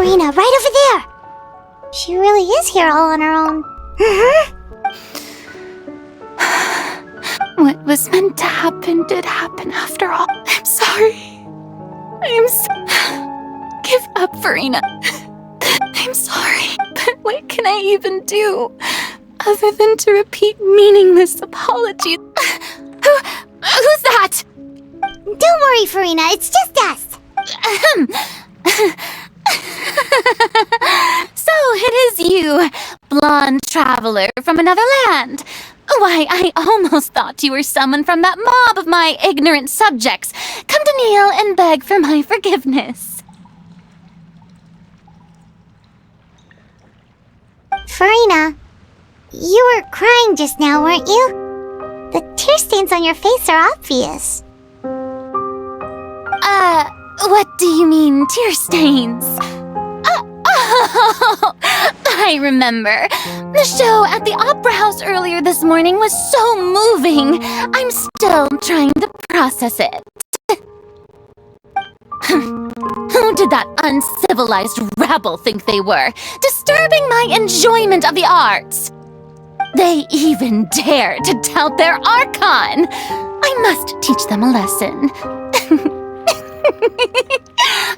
Farina, right over there! She really is here all on her own. What was meant to happen did happen after all. I'm sorry. Give up, Farina. I'm sorry, but what can I even do other than to repeat meaningless apologies? Who's that? Don't worry, Farina, it's just us. So it is you, blonde traveler from another land. Why, I almost thought you were someone from that mob of my ignorant subjects. Come to kneel and beg for my forgiveness. Farina, you were crying just now, weren't you? The tear stains on your face are obvious. What do you mean, tear stains? Oh, I remember. The show at the Opera House earlier this morning was so moving. I'm still trying to process it. Who did that uncivilized rabble think they were, disturbing my enjoyment of the arts? They even dare to tout their Archon. I must teach them a lesson.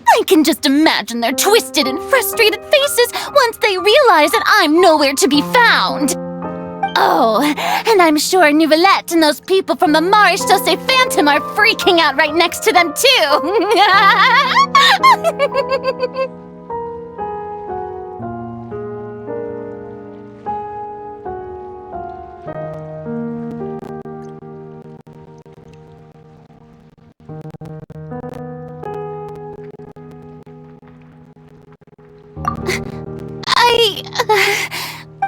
I can just imagine their twisted and frustrated faces once they realize that I'm nowhere to be found. Oh, and I'm sure Nouvellette and those people from the Maréchal de Phantom are freaking out right next to them, too.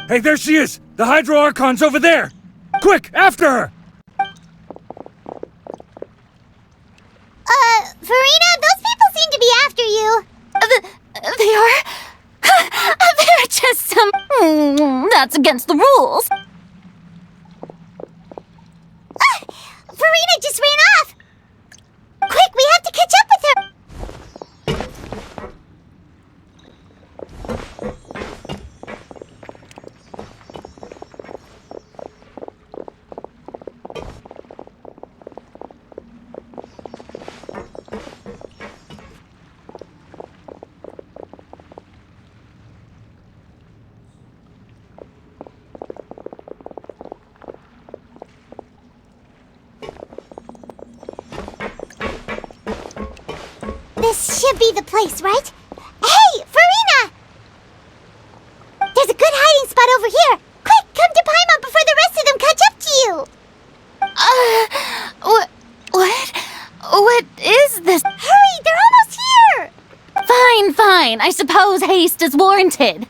Hey, there she is! The Hydro Archon's over there! Quick, after her! Farina, those people seem to be after you. They are? They're just some... that's against the rules. Farina just ran off! Quick, we have to catch up with her! This should be the place, right? Hey, Farina! There's a good hiding spot over here. Quick, come to Paimon before the rest of them catch up to you. What is this? Hurry, they're almost here. Fine. I suppose haste is warranted.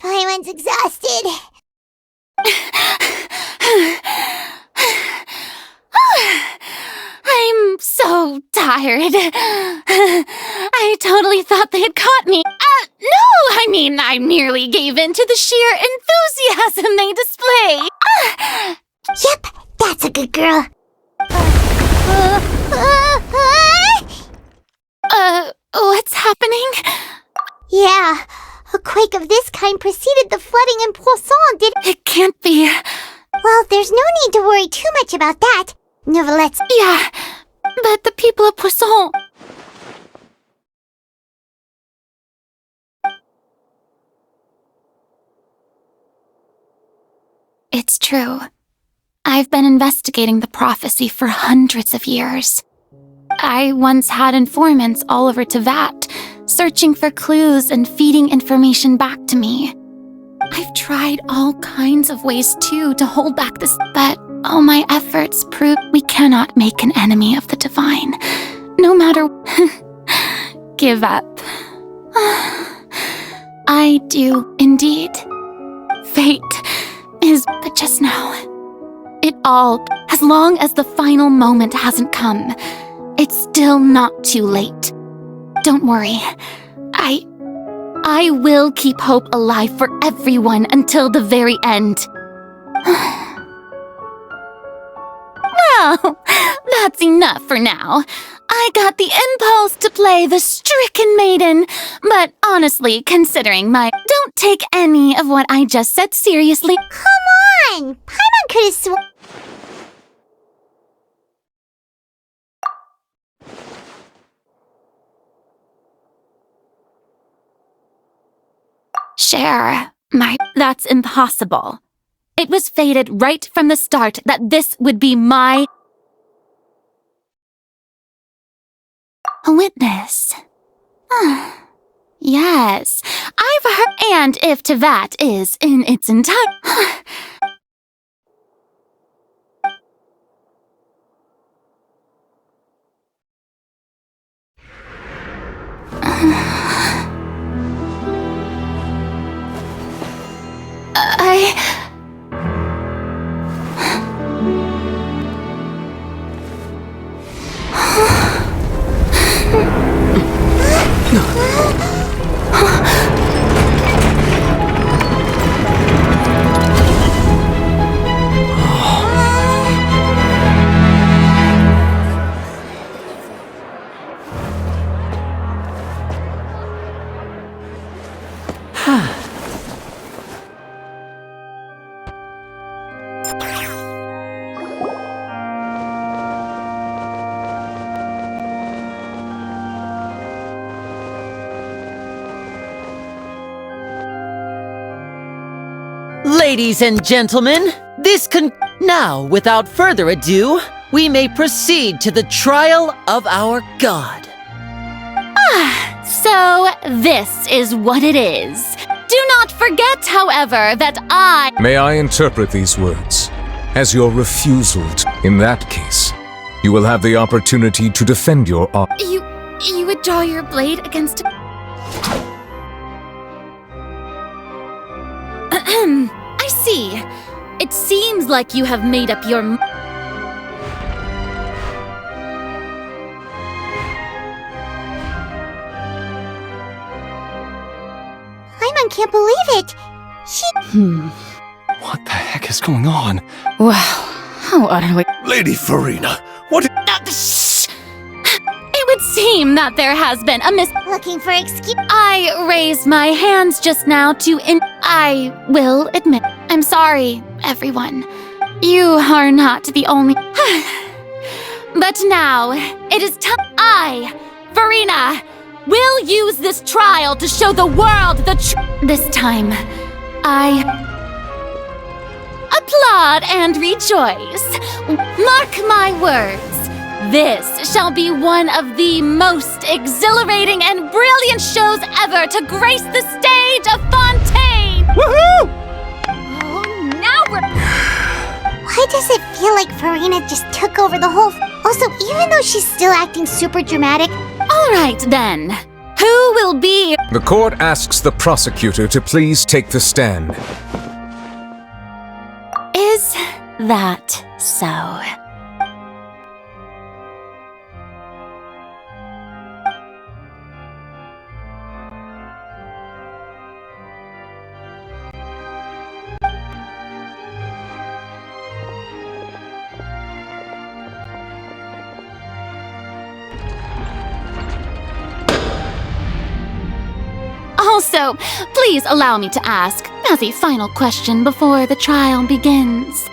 Paimon's exhausted. I'm so tired. I totally thought they had caught me. No, I merely gave in to the sheer enthusiasm they display. Yep, that's a good girl. What's happening? Yeah, a quake of this kind preceded the flooding in Poisson, didn't it? It can't be. Well, there's no need to worry too much about that. Nouvellette's... Yeah, but the people of Poisson... It's true. I've been investigating the prophecy for hundreds of years. I once had informants all over Tevat, searching for clues and feeding information back to me. I've tried all kinds of ways too to hold back this, but all my efforts prove we cannot make an enemy of the divine, no matter. Give up. I do indeed. Fate is but just now. It all, as long as the final moment hasn't come, it's still not too late. Don't worry. I will keep hope alive for everyone until the very end. Well, that's enough for now. I got the impulse to play the stricken maiden, but honestly, considering don't take any of what I just said seriously. Come on! Paimon could have sworn. Share, that's impossible. It was fated right from the start that this would be my witness. Yes, I've heard, and if Tevat is in its entire Ladies and gentlemen, now, without further ado, we may proceed to the trial of our god. So this is what it is. Do not forget, however, that I— May I interpret these words as your refusal to— In that case, you will have the opportunity to defend your honor. You would draw your blade against a— I see. It seems like you have made up your— Paimon can't believe it. What the heck is going on? Wow, how utterly— Lady Farina, what— Shh! It would seem that there has been a Looking for excuse. I raised my hands just now to I will admit, I'm sorry, everyone. You are not the only— But now, it is time Farina, will use this trial to show the world the This time, I applaud and rejoice. Mark my words. This shall be one of the most exhilarating and brilliant shows ever to grace the stage of Fontaine! Woohoo! Oh, now we're... Why does it feel like Farina just took over the whole... Also, even though she's still acting super dramatic... All right, then. Who will be... The court asks the prosecutor to please take the stand. Is that so? Also, please allow me to ask, as a final question before the trial begins.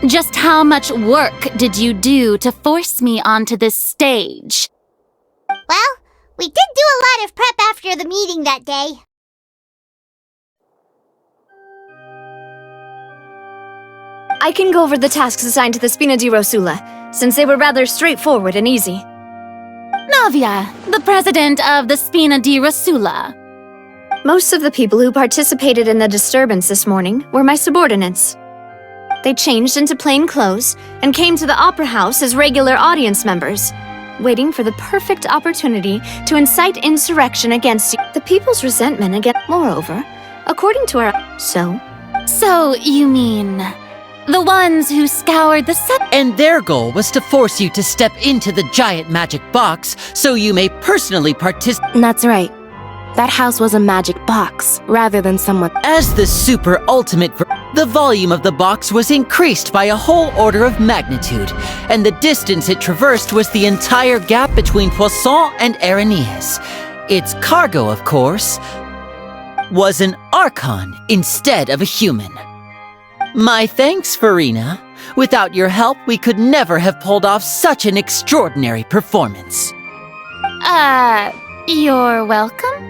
Just how much work did you do to force me onto this stage? Well, we did do a lot of prep after the meeting that day. I can go over the tasks assigned to the Spina di Rosula, since they were rather straightforward and easy. Navia, the president of the Spina di Rosula. Most of the people who participated in the disturbance this morning were my subordinates. They changed into plain clothes and came to the Opera House as regular audience members, waiting for the perfect opportunity to incite insurrection against you. The people's resentment against... Moreover, according to our... So, you mean... the ones who scoured the set... And their goal was to force you to step into the giant magic box so you may personally participate. That's right. That house was a magic box, rather than someone... As the super ultimate, the volume of the box was increased by a whole order of magnitude, and the distance it traversed was the entire gap between Poisson and Aranias. Its cargo, of course, was an Archon instead of a human. My thanks, Farina. Without your help, we could never have pulled off such an extraordinary performance. You're welcome?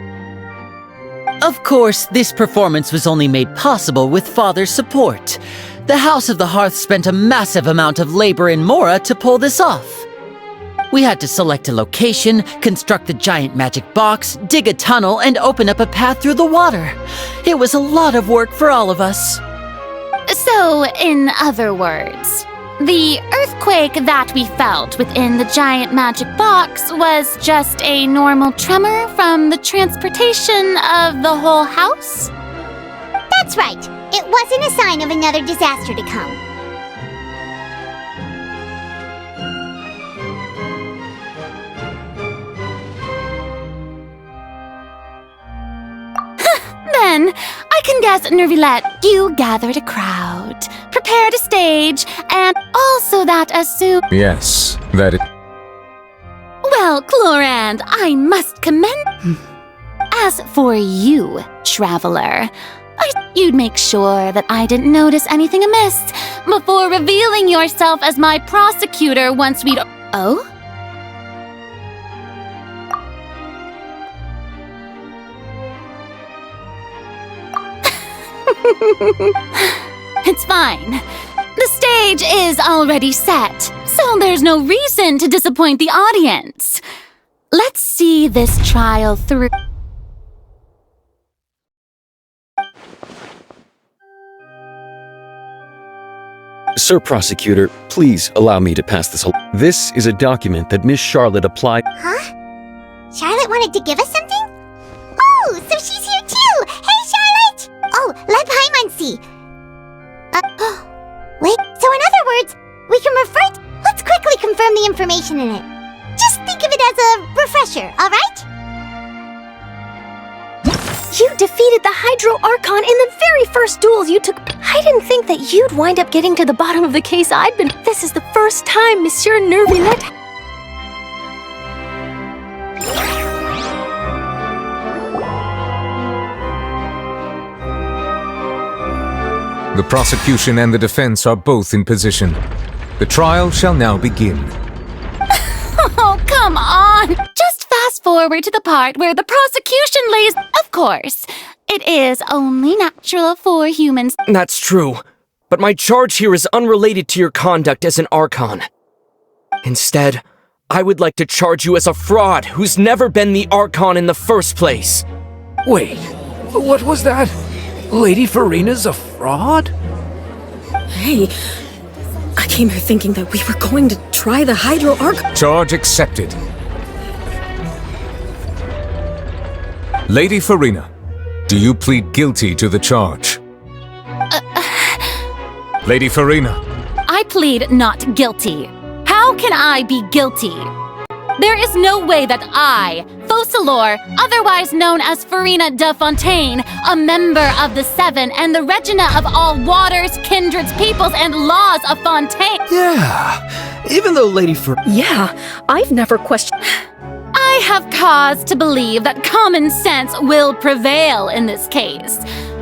Of course, this performance was only made possible with Father's support. The House of the Hearth spent a massive amount of labor in Mora to pull this off. We had to select a location, construct the giant magic box, dig a tunnel, and open up a path through the water. It was a lot of work for all of us. So, in other words, the earthquake that we felt within the giant magic box was just a normal tremor from the transportation of the whole house? That's right. It wasn't a sign of another disaster to come. Then, I can guess, Nervilette, you gathered a crowd, prepared a stage, and also that as soon... Yes, that it... Well, Clorand, I must commend... As for you, traveler, you'd make sure that I didn't notice anything amiss before revealing yourself as my prosecutor once we'd... Oh? It's fine. The stage is already set, so there's no reason to disappoint the audience. Let's see this trial through. Sir Prosecutor, please allow me to pass this. This is a document that Miss Charlotte applied. Huh? Charlotte wanted to give us something? Oh, so she's here too! Hey, Charlotte! Oh, let Paimon see. Wait, so in other words, we can refer let's quickly confirm the information in it. Just think of it as a refresher, alright? You defeated the Hydro Archon in the very first duels you took. I didn't think that you'd wind up getting to the bottom of the case I'd been. This is the first time Monsieur Nervilette. The prosecution and the defense are both in position. The trial shall now begin. Oh, come on! Just fast forward to the part where the prosecution lays... Of course, it is only natural for humans... That's true, but my charge here is unrelated to your conduct as an Archon. Instead, I would like to charge you as a fraud who's never been the Archon in the first place. Wait, what was that? Lady Farina's a fraud? Hey, I came here thinking that we were going to try the Hydro Archon. Charge accepted. Lady Farina, do you plead guilty to the charge? Lady Farina. I plead not guilty. How can I be guilty? There is no way that I, Focalor, otherwise known as Farina de Fontaine, a member of the Seven and the Regina of all waters, kindreds, peoples, and laws of Fontaine... Yeah, even though Lady Yeah, I've never questioned... I have cause to believe that common sense will prevail in this case.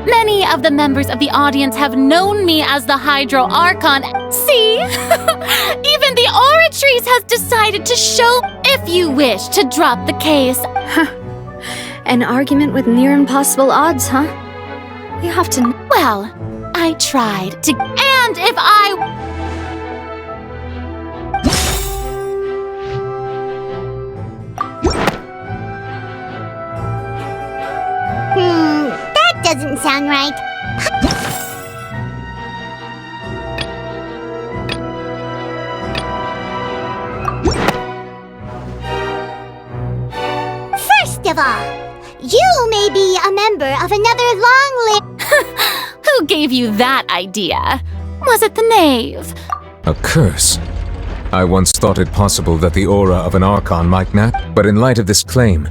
Many of the members of the audience have known me as the Hydro Archon. See? Even the Oratrice has decided to show if you wish to drop the case. An argument with near impossible odds, huh? You have to... Well, I tried to... And And if I... That doesn't sound right. First of all, you may be a member of another long-lived... Who gave you that idea? Was it the knave? A curse. I once thought it possible that the aura of an Archon might not, but in light of this claim,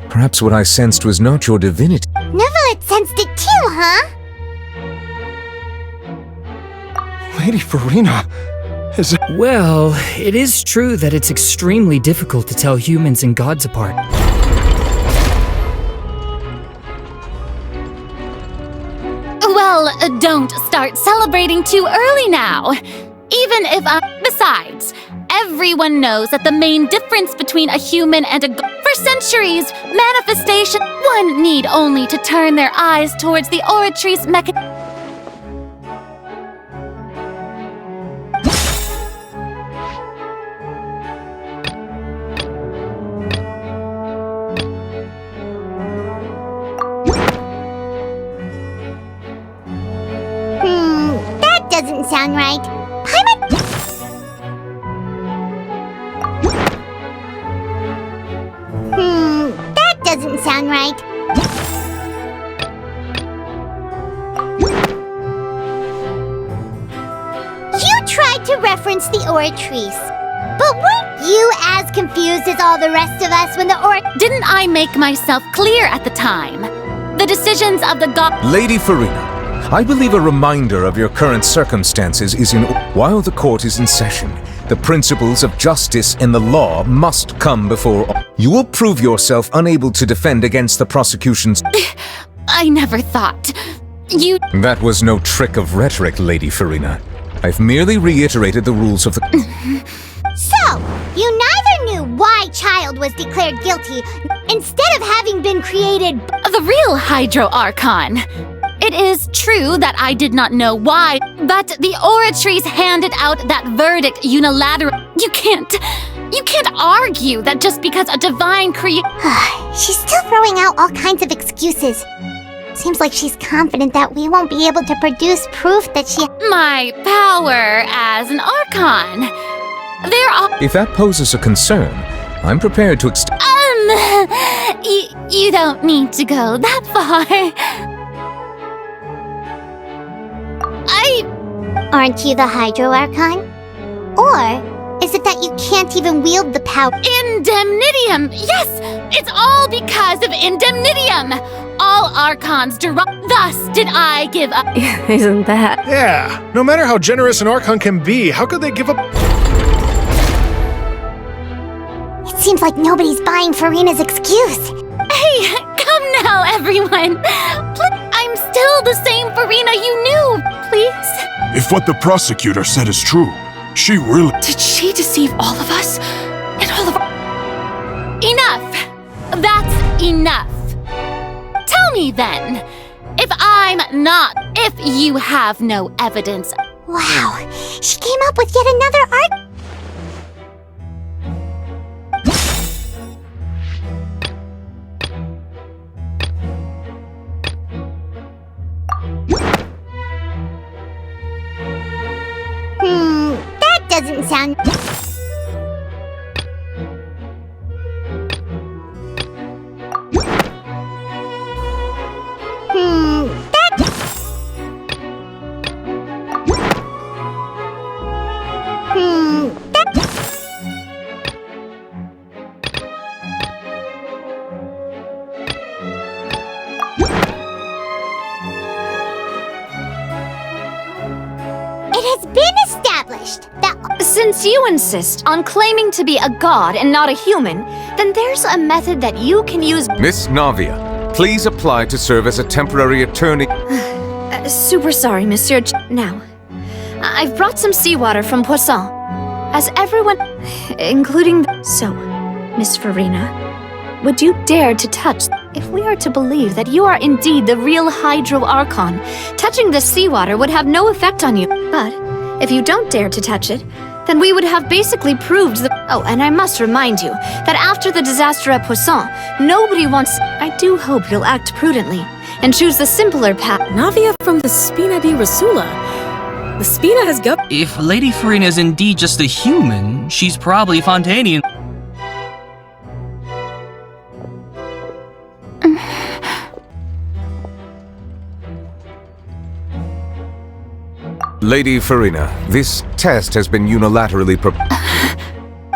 perhaps what I sensed was not your divinity. Neverlet sensed it too, huh? Lady Farina is... Well, it is true that it's extremely difficult to tell humans and gods apart. Well, don't start celebrating too early now. Even if Besides, everyone knows that the main difference between a human and a god... For centuries, manifestation... One need only to turn their eyes towards the oratory's mechanism. That doesn't sound right. That doesn't sound right. You tried to reference the oratories, but weren't you as confused as all the rest of us when the Didn't I make myself clear at the time? The decisions of the god... Lady Farina, I believe a reminder of your current circumstances is in... While the court is in session, the principles of justice and the law must come before... You will prove yourself unable to defend against the prosecution's... I never thought... You... That was no trick of rhetoric, Lady Farina. I've merely reiterated the rules of the... So, you neither knew why Child was declared guilty, instead of having been created... The real Hydro Archon. It is true that I did not know why, but the oratories handed out that verdict unilaterally. You can't argue that just because a divine She's still throwing out all kinds of excuses. Seems like she's confident that we won't be able to produce proof that she... My power as an Archon. There are... If that poses a concern, I'm prepared to You don't need to go that far. Aren't you the Hydro Archon? Or is it that you can't even wield the power? Indemnitium! Yes! It's all because of Indemnitium! All Archons Thus did I give up. Isn't that? Yeah, no matter how generous an Archon can be, how could they give up... It seems like nobody's buying Farina's excuse. Hey, come now, everyone! I'm still the same Farina you knew, please? If what the prosecutor said is true, she really... Did she deceive all of us? And all of... Enough! That's enough! Tell me then, if you have no evidence... Wow, she came up with yet another art... That doesn't sound... It has been established that... Since you insist on claiming to be a god and not a human, then there's a method that you can use... Miss Navia, please apply to serve as a temporary attorney. Super sorry, Monsieur Now, I've brought some seawater from Poisson. As everyone... including... So, Miss Farina, would you dare to touch... If we are to believe that you are indeed the real Hydro Archon, touching the seawater would have no effect on you. But If you don't dare to touch it, then we would have basically proved the— Oh, and I must remind you that after the disaster at Poisson, nobody wants— I do hope you'll act prudently and choose the simpler path. Navia from the Spina di Rasula. The Spina has got— If Lady Farina is indeed just a human, she's probably Fontanian. Lady Farina, this test has been unilaterally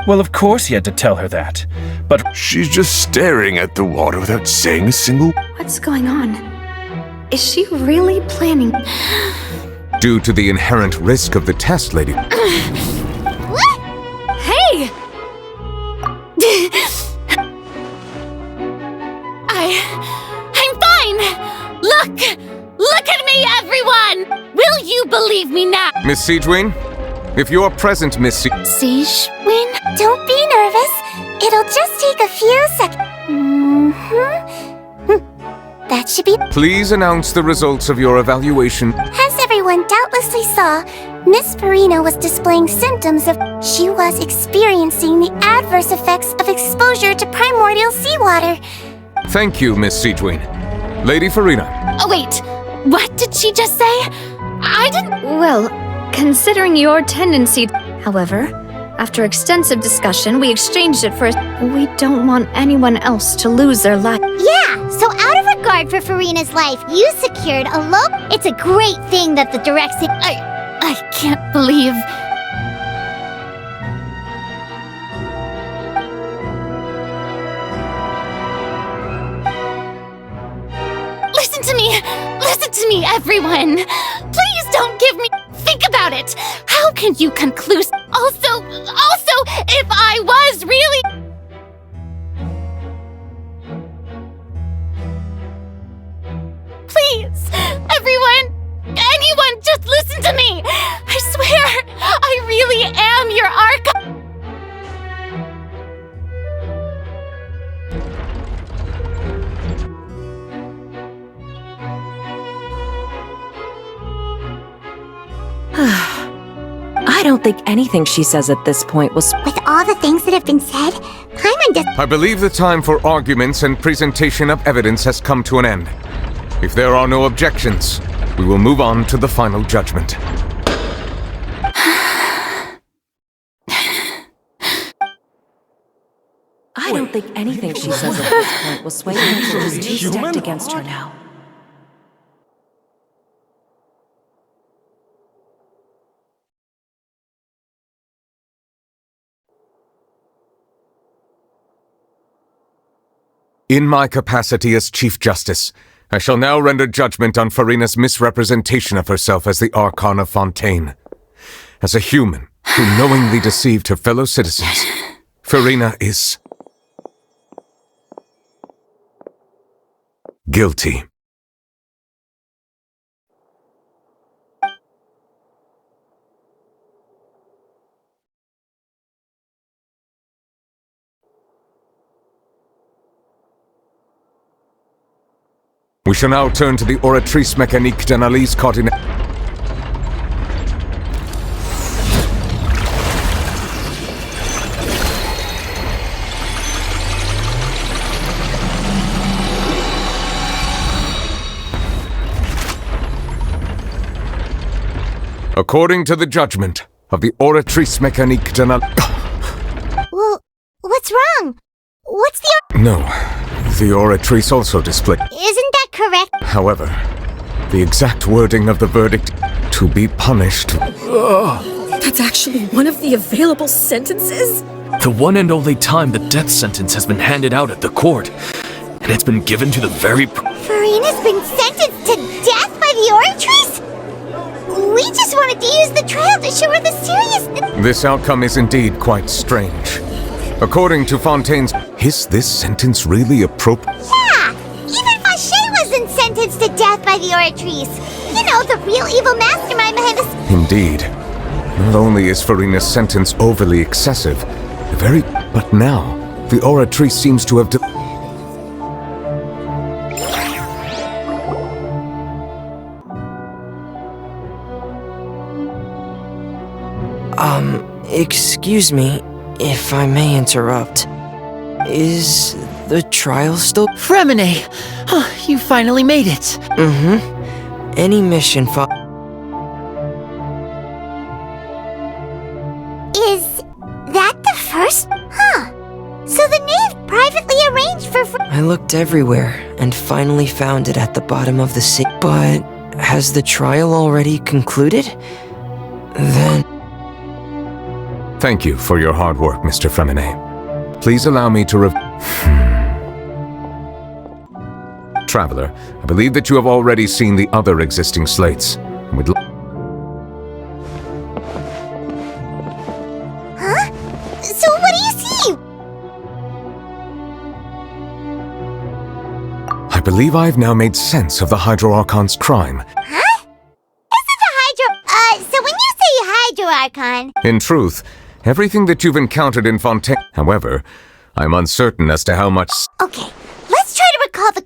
Well, of course he had to tell her that. But she's just staring at the water without saying a single— What's going on? Is she really planning? Due to the inherent risk of the test, Lady. Hey! I'm fine! Look at me, everyone! Will you believe me now? Miss Siegewin, if you are present, Miss Siegewin? Don't be nervous. It'll just take a few seconds. That should be— Please announce the results of your evaluation. As everyone doubtlessly saw, Miss Farina was displaying symptoms of— She was experiencing the adverse effects of exposure to primordial seawater. Thank you, Miss Siegewin. Lady Farina. Oh, wait. What did she just say? I didn't— Well, considering your tendency— However, after extensive discussion, we exchanged it for— We don't want anyone else to lose their life. Yeah, so out of regard for Farina's life, you secured a low— It's a great thing that the direct— I can't believe— Listen to me, everyone! Please don't give me— Think about it! How can you conclude— Also, if I was really— Please, anyone, just listen to me! I swear, I really am your Archon— I don't think anything she says at this point will— With all the things that have been said, Paimon does— I believe the time for arguments and presentation of evidence has come to an end. If there are no objections, we will move on to the final judgment. I don't think anything she says at this point will sway her. She's too stacked against her now. In my capacity as Chief Justice, I shall now render judgment on Farina's misrepresentation of herself as the Archon of Fontaine. As a human who knowingly deceived her fellow citizens, Farina is guilty. We shall now turn to the Oratrice Mécanique d'Analyse Coordinate. According to the judgment of the Oratrice Mécanique d'Analyse... Well, what's wrong? What's the— No, the Oratrice also displayed... Isn't that correct? However, the exact wording of the verdict, to be punished... That's actually one of the available sentences? The one and only time the death sentence has been handed out at the court. And it's been given to the very... Farina's been sentenced to death by the Oratrice? We just wanted to use the trial to show her the seriousness— This outcome is indeed quite strange. According to Fontaine's... Is this sentence really appropriate? Yeah! Even Fauché wasn't sentenced to death by the Oratrice. You know, the real evil mastermind behind this— Indeed. Not only is Farina's sentence overly excessive, but now, the Oratrice seems to have... Excuse me, if I may interrupt. Is the trial still— Fremine! You finally made it. Mm-hmm. Any mission Is that the first? Huh. So the knave privately arranged for I looked everywhere and finally found it at the bottom of the sea. But has the trial already concluded? Then— Thank you for your hard work, Mr. Fremine. Please allow me to Traveler, I believe that you have already seen the other existing slates. Huh? So what do you see? I believe I've now made sense of the Hydro Archon's crime. Huh? Isn't the Hydro— so when you say Hydro Archon— In truth, everything that you've encountered in Fontaine. However, I'm uncertain as to how much. Okay, let's try to recall the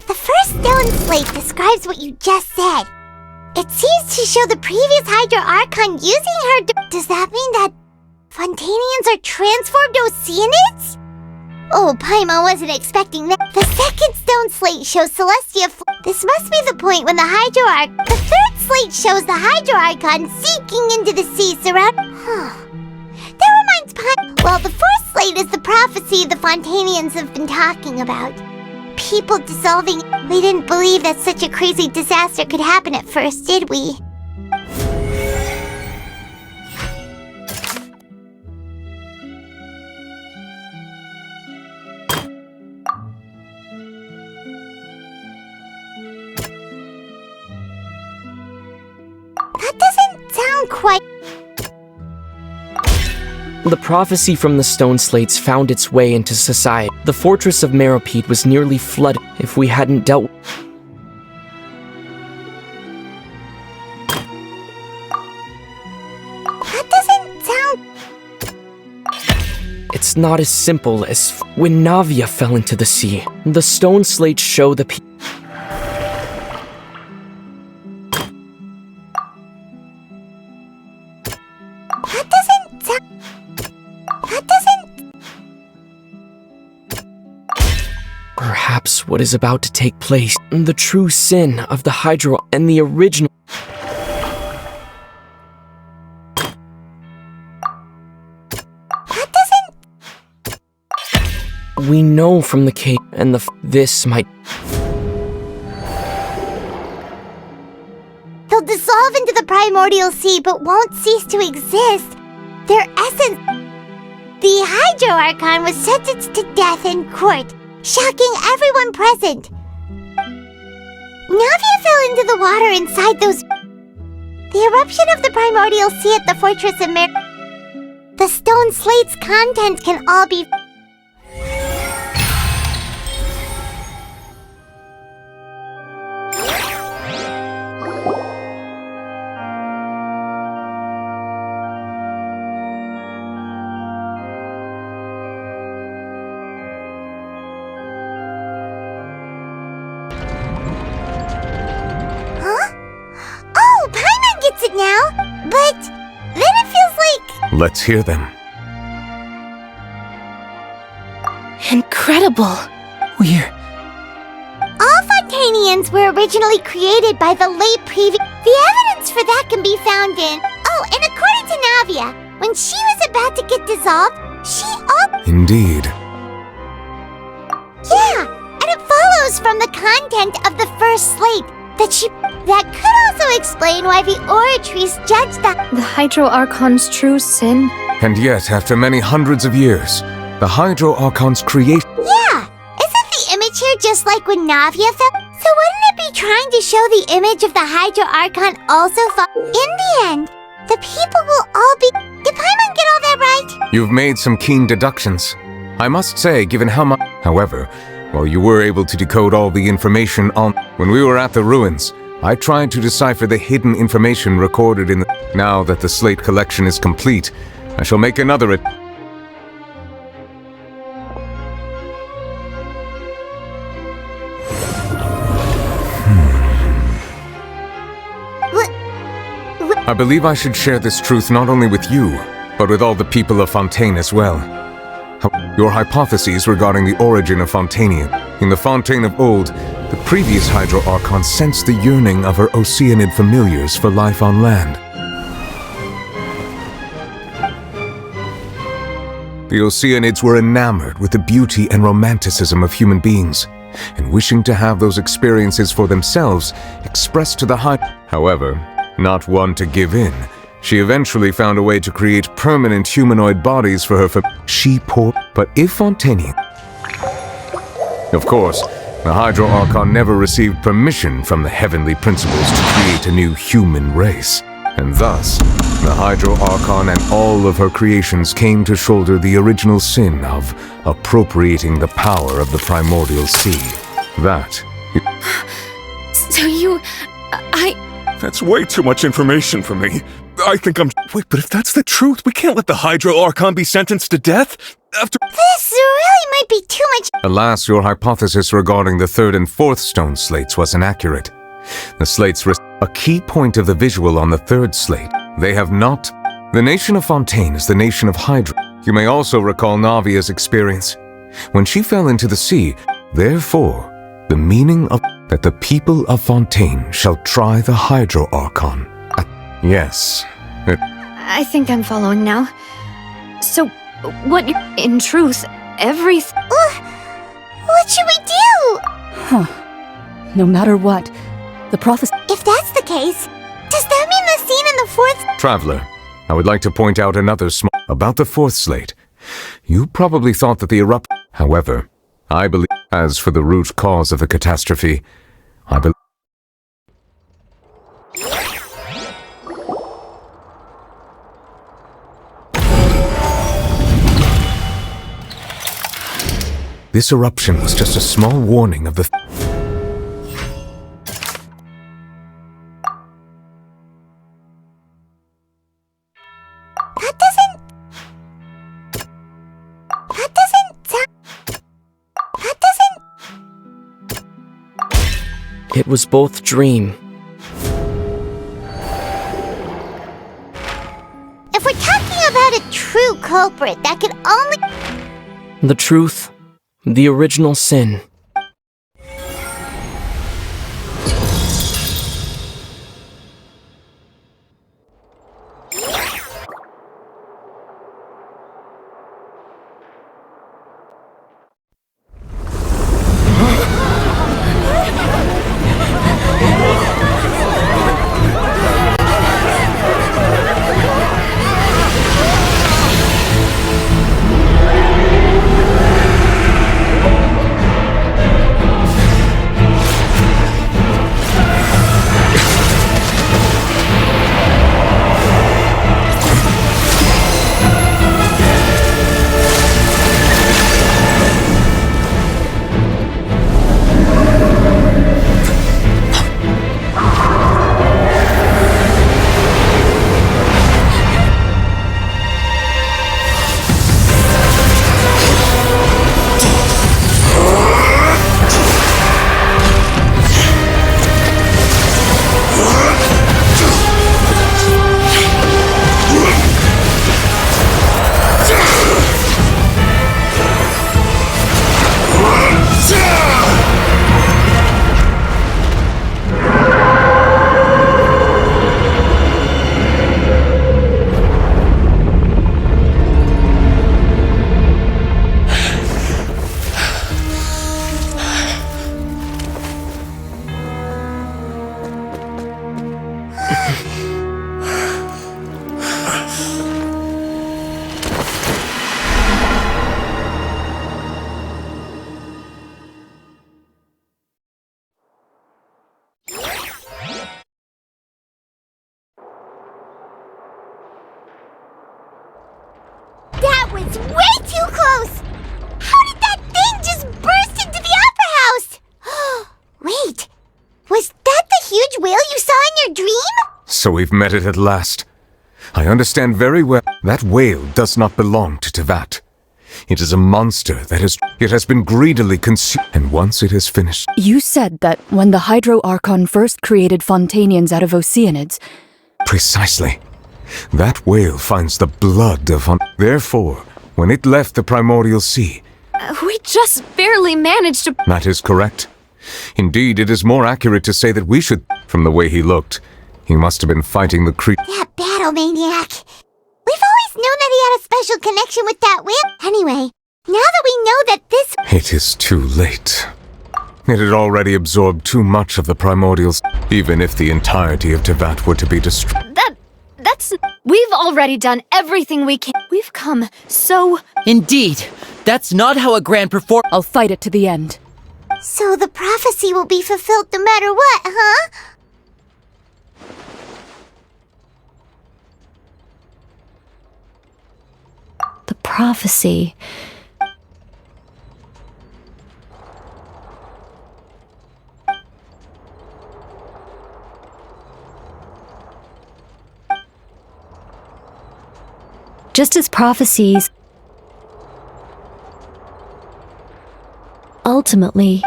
The first stone slate describes what you just said. It seems to show the previous Hydro Archon using her— Does that mean that Fontainians are transformed Oceanids? Oh, Paimon wasn't expecting that. The second stone slate shows Celestia— This must be the point when the Hydro The third slate shows the Hydro Archon sinking into the sea surround— That reminds Well, the fourth slate is the prophecy the Fontainians have been talking about. People dissolving— We didn't believe that such a crazy disaster could happen at first, did we? That doesn't sound quite— The prophecy from the stone slates found its way into society. The fortress of Meropide was nearly flooded if we hadn't dealt— That doesn't sound— It's not as simple as when Navia fell into the sea. The stone slates show the Perhaps what is about to take place, the true sin of the Hydro and the original— That doesn't— We know from the cave and this might— They'll dissolve into the primordial sea but won't cease to exist. Their essence— The Hydro Archon was sentenced to death in court, shocking everyone present. Navia fell into the water inside those— The eruption of the primordial sea at the fortress of The stone slate's contents can all be— it now, but then it feels like— Let's hear them. Incredible. All Fontainians were originally created by the late previous— The evidence for that can be found in— Oh, and according to Navia, when she was about to get dissolved, Indeed. Yeah, and it follows from the content of the first slate that could also explain why the Oratrice judged that— The Hydro Archon's true sin? And yet, after many hundreds of years, the Hydro Archon's creation— Yeah! Isn't the image here just like when Navia fell? So wouldn't it be trying to show the image of the Hydro Archon also fall? In the end, the people will all be— Did Paimon get all that right? You've made some keen deductions. I must say, given how much— However, while you were able to decode all the information when we were at the ruins, I tried to decipher the hidden information recorded in the... Now that the slate collection is complete, I shall make another I believe I should share this truth not only with you, but with all the people of Fontaine as well. Your hypotheses regarding the origin of Fontainian. In the Fontaine of old, the previous Hydro Archon sensed the yearning of her Oceanid familiars for life on land. The Oceanids were enamored with the beauty and romanticism of human beings, and wishing to have those experiences for themselves, expressed to the However, not one to give in, she eventually found a way to create permanent humanoid bodies for her But if Fontaine... Of course, the Hydro Archon never received permission from the heavenly principles to create a new human race. And thus, the Hydro Archon and all of her creations came to shoulder the original sin of appropriating the power of the primordial sea. That... So you... That's way too much information for me. I think I'm... Wait, but if that's the truth, we can't let the Hydro Archon be sentenced to death? After... This really might be too much. Alas, your hypothesis regarding the 3rd and 4th stone slates was inaccurate. The slates were a key point of the visual on the 3rd slate. They have not... The nation of Fontaine is the nation of Hydro. You may also recall Navia's experience. When she fell into the sea, therefore, the meaning of... that the people of Fontaine shall try the Hydro Archon. Yes. I think I'm following now. So, what in truth, everything... What should we do? Huh. No matter what, the prophecy... If that's the case, does that mean the scene in the 4th... Traveler, I would like to point out another about the 4th slate. You probably thought that the However, I believe... As for the root cause of the catastrophe, I believe... This eruption was just a small warning of the... It was both dream. If we're talking about a true culprit, that could only... The truth, the original sin. That was way too close! How did that thing just burst into the opera house? Wait, was that the huge whale So we've met it at last. I understand very well that whale does not belong to Tevat. It is a monster it has been greedily consumed, and once it has finished... You said that when the Hydro Archon first created Fontainians out of Oceanids... Precisely. That whale finds the blood of... Therefore, when it left the Primordial Sea... We just barely managed to... That is correct. Indeed, it is more accurate to say that we should... From the way he looked, he must have been fighting the creature... That battle maniac! We've always known that he had a special connection with that whale. Anyway, now that we know that this... It is too late. It had already absorbed too much of the Primordials, even if the entirety of Tevat were to be destroyed. That's... We've already done everything we can. We've come so... Indeed. That's not how a grand performance... I'll fight it to the end. So the prophecy will be fulfilled no matter what, huh? The prophecy. Just as prophecies ultimately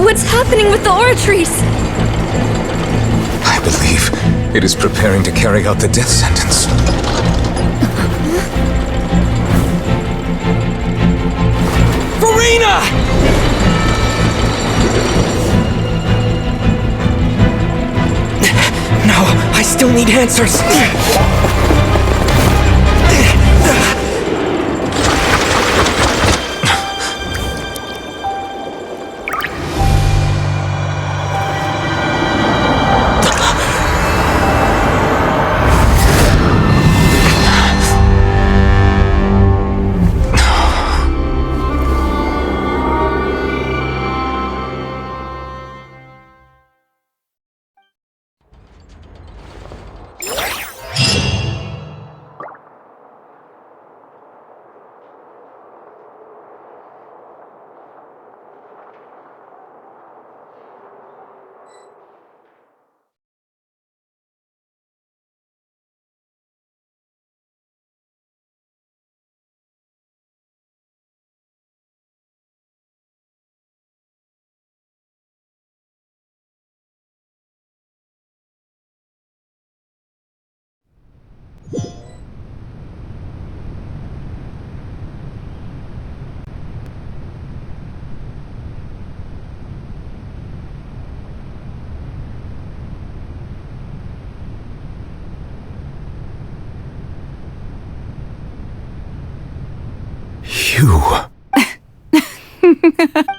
What's happening with the oratories? I believe it is preparing to carry out the death sentence. Farina! No, I still need answers.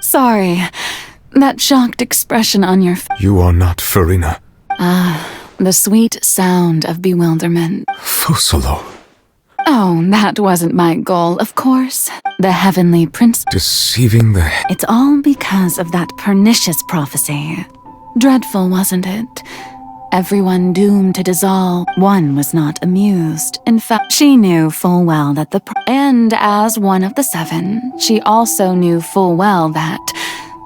Sorry. That shocked expression on your face. You are not Farina. The sweet sound of bewilderment. Fosolo. Oh, that wasn't my goal, of course. The heavenly prince... Deceiving the... It's all because of that pernicious prophecy. Dreadful, wasn't it? Everyone doomed to dissolve. One was not amused. In fact, she knew full well that and as one of the seven, she also knew full well that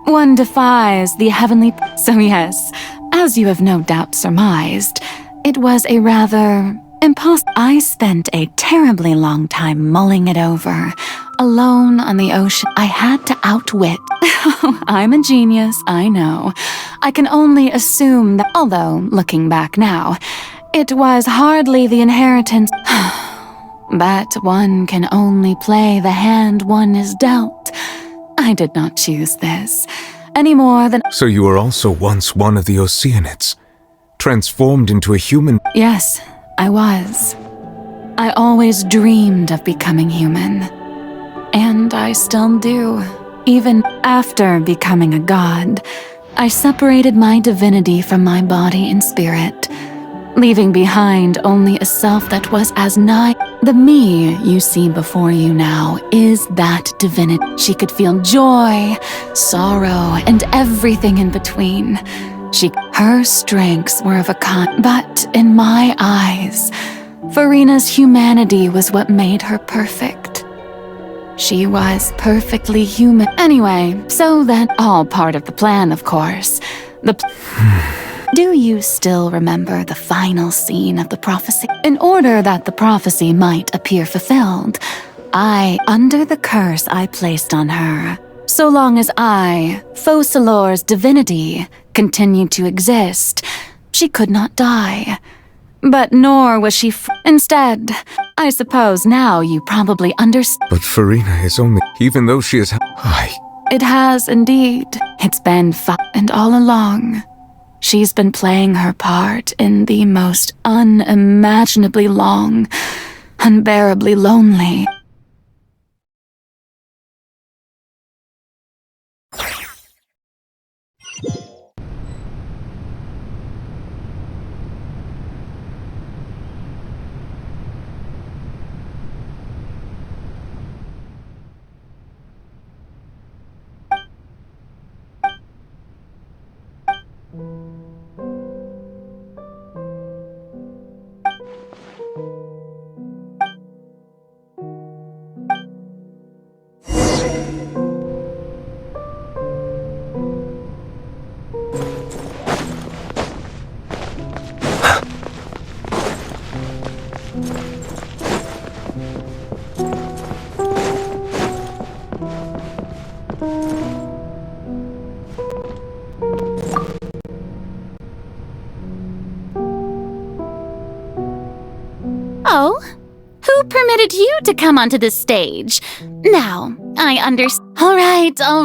one defies the heavenly... So yes, as you have no doubt surmised, it was a rather impossible... I spent a terribly long time mulling it over. Alone on the ocean, I had to outwit. I'm a genius, I know. I can only assume that, although, looking back now, it was hardly the inheritance. But one can only play the hand one is dealt. I did not choose this, any more than... So you were also once one of the Oceanids, transformed into a human... Yes, I was. I always dreamed of becoming human. And I still do. Even after becoming a god, I separated my divinity from my body and spirit. leaving behind only a self that was as nigh. The me you see before you now is that divinity. She could feel joy, sorrow, and everything in between. Her strengths were of a kind, but in my eyes, Farina's humanity was what made her perfect. She was perfectly human. Anyway, so that all part of the plan, of course. Do you still remember the final scene of the prophecy? In order that the prophecy might appear fulfilled, under the curse I placed on her, so long as Focalor's divinity, continued to exist, she could not die. But nor was she instead, I suppose now you probably understand. But Farina is only... Even though she is... It has indeed. It's been and all along, she's been playing her part in the most unimaginably long, unbearably lonely. Oh, who permitted you to come onto this stage? Now, I understand. All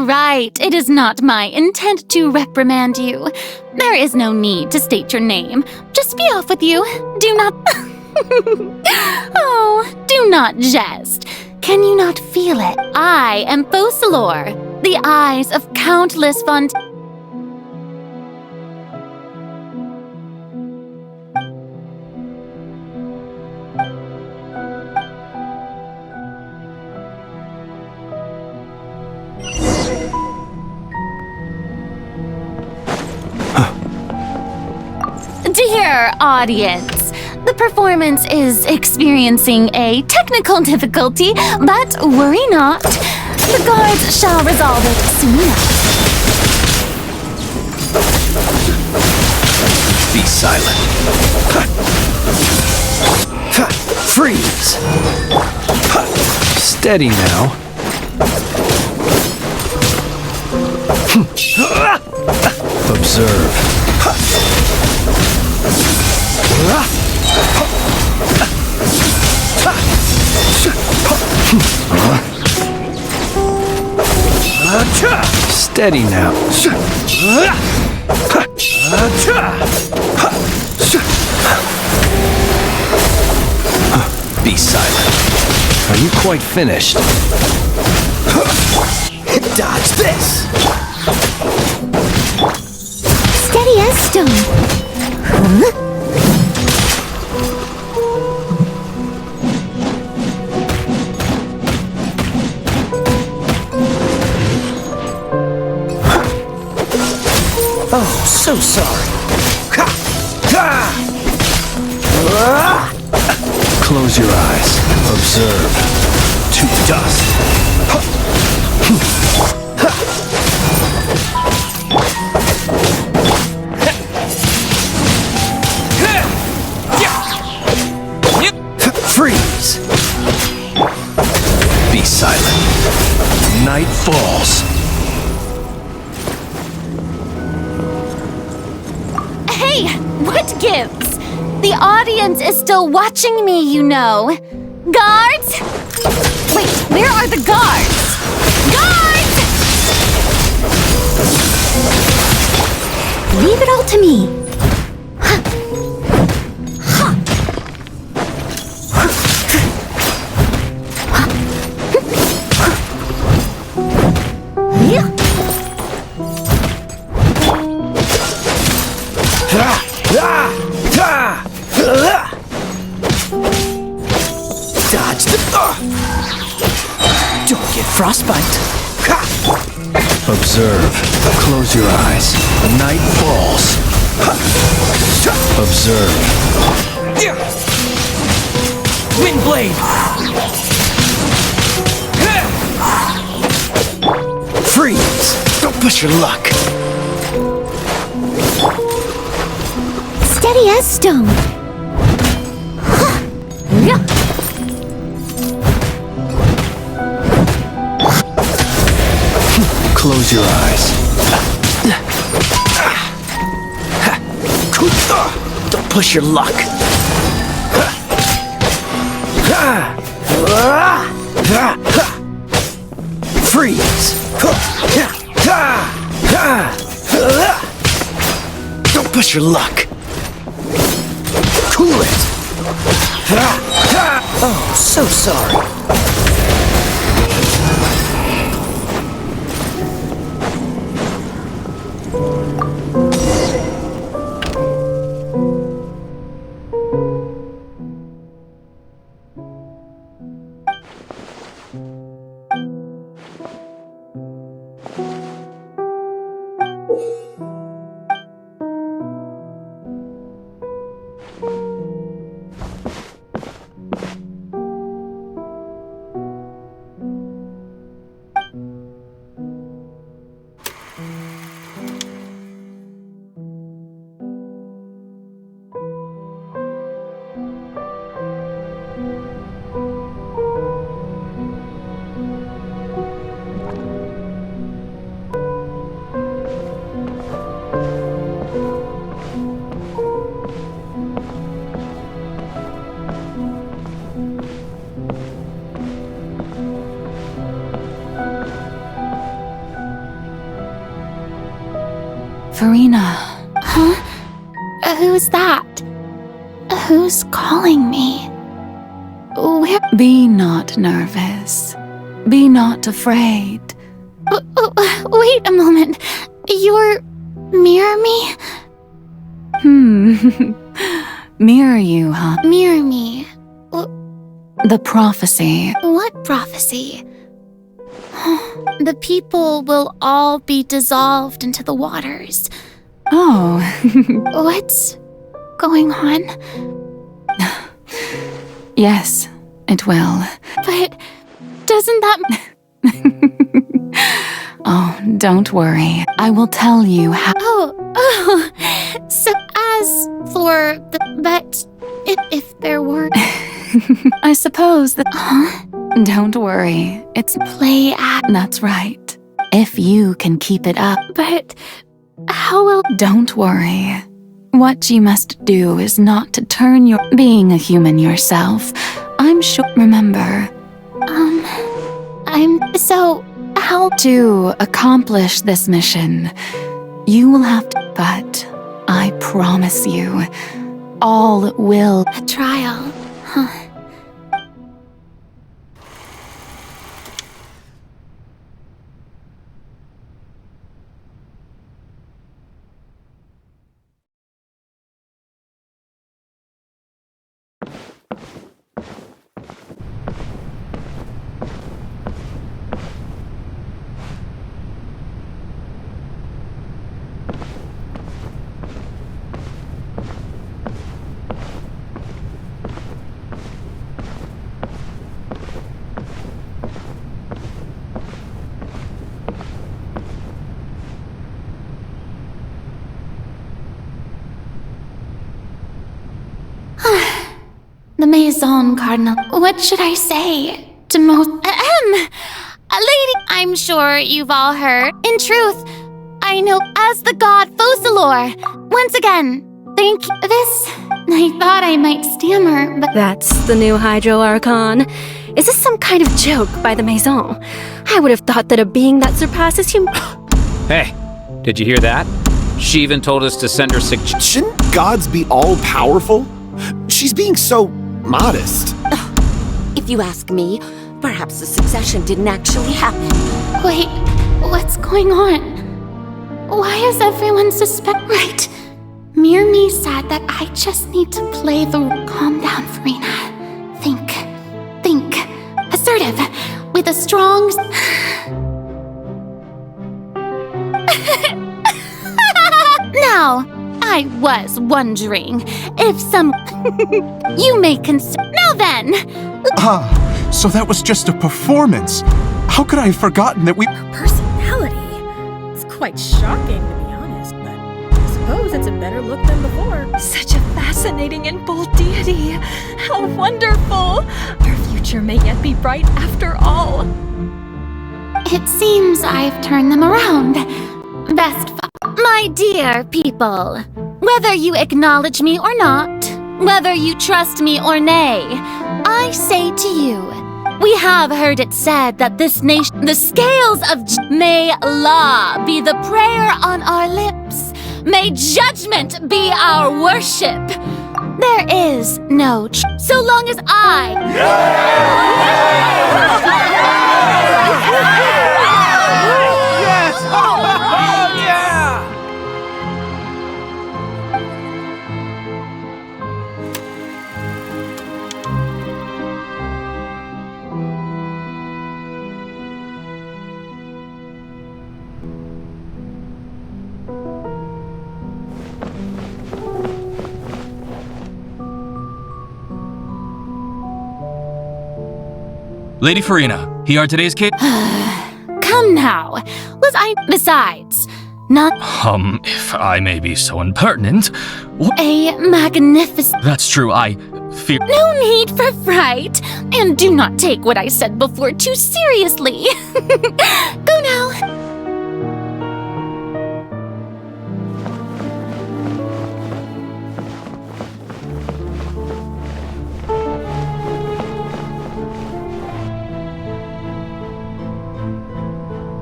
right. It is not my intent to reprimand you. There is no need to state your name. Just be off with you. Do not... Oh, do not jest. Can you not feel it? I am Focalor, the eyes of countless Fontaine. Dear audience, the performance is experiencing a technical difficulty, but worry not. The guards shall resolve it soon enough. Be silent. Freeze! Steady now. Observe. Steady now. Be silent. Are you quite finished? Dodge this! Steady as stone. Oh, so sorry. Close your eyes. Observe. To dust. Freeze. Be silent. Night falls. Hey, what gives? The audience is still watching me, you know. Guards? Wait, where are the guards? Guards! Leave it all to me. Observe. Close your eyes. Night falls. Observe. Windblade! Freeze! Don't push your luck. Steady as stone. Close your eyes. Don't push your luck. Freeze! Don't push your luck. Cool it. Oh, so sorry. Farina. Huh? Who's that? Who's calling me? Where? Be not nervous. Be not afraid. Wait a moment. You're... Mirror me? Mirror you, huh? Mirror me. The prophecy. What prophecy? The people will all be dissolved into the waters. Oh. What's going on? Yes, it will. But doesn't that... Oh, don't worry. I will tell you how... Oh. So as for the... But if there were... I suppose that... Huh? Don't worry. It's play act. That's right. If you can keep it up. But how will... Don't worry. What you must do is not to turn your... Being a human yourself, I'm sure... Remember. I'm... So, how... To accomplish this mission, you will have to... But I promise you, all will... A trial, huh? The Maison Cardinal. What should I say? To lady, I'm sure you've all heard. In truth, I know as the god Focalor. Once again, thank you. I thought I might stammer, but... That's the new Hydro Archon. Is this some kind of joke by the Maison? I would have thought that a being that surpasses human... Hey, did you hear that? She even told us to send her suggestions. Shouldn't gods be all-powerful? She's being so modest. If you ask me, perhaps the succession didn't actually happen. Wait, what's going on? Why is everyone Right. Me said that I just need to play the... Calm down, Farina. Think. Assertive. With a strong... Now, I was wondering if some... you may consider... Now then! So that was just a performance. How could I have forgotten that we... Personality? It's quite shocking, to be honest, but I suppose it's a better look than before. Such a fascinating and bold deity. How wonderful! Our future may yet be bright after all. It seems I've turned them around. My dear people, whether you acknowledge me or not, whether you trust me or nay, I say to you, we have heard it said that this nation, the scales of may law be the prayer on our lips, may judgment be our worship. There is no so long as I... Yes! Oh, yeah! Lady Farina, here are today's case. Come now. Was I... Besides, not... If I may be so impertinent... A magnificent... That's true, I fear... No need for fright, and do not take what I said before too seriously. Go now.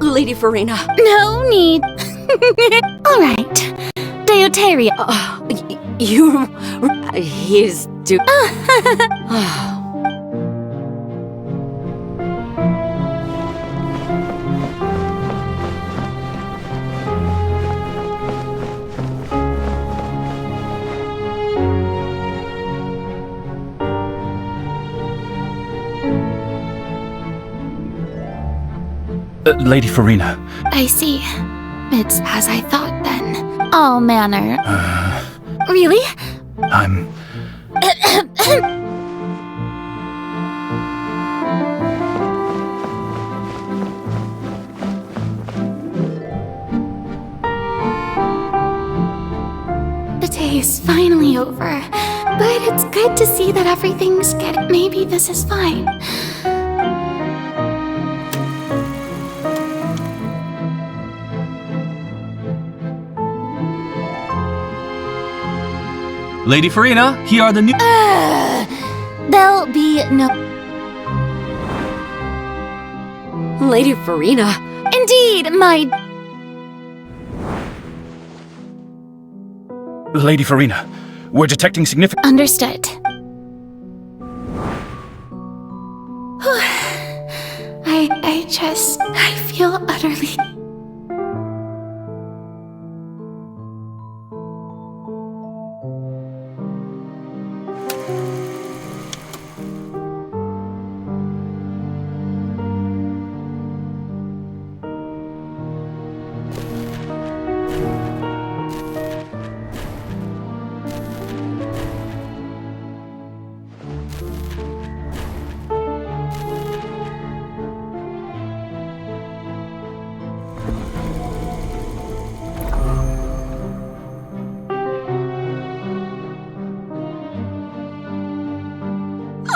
Lady Farina. No need. All right. Deoteria. He's do... Lady Farina. I see. It's as I thought then. All manner. Really? I'm... The day is finally over, but it's good to see that everything's good. Maybe this is fine. Lady Farina, here are the new... There'll be no... Lady Farina. Indeed, my... Lady Farina, we're detecting significant... Understood. I feel utterly...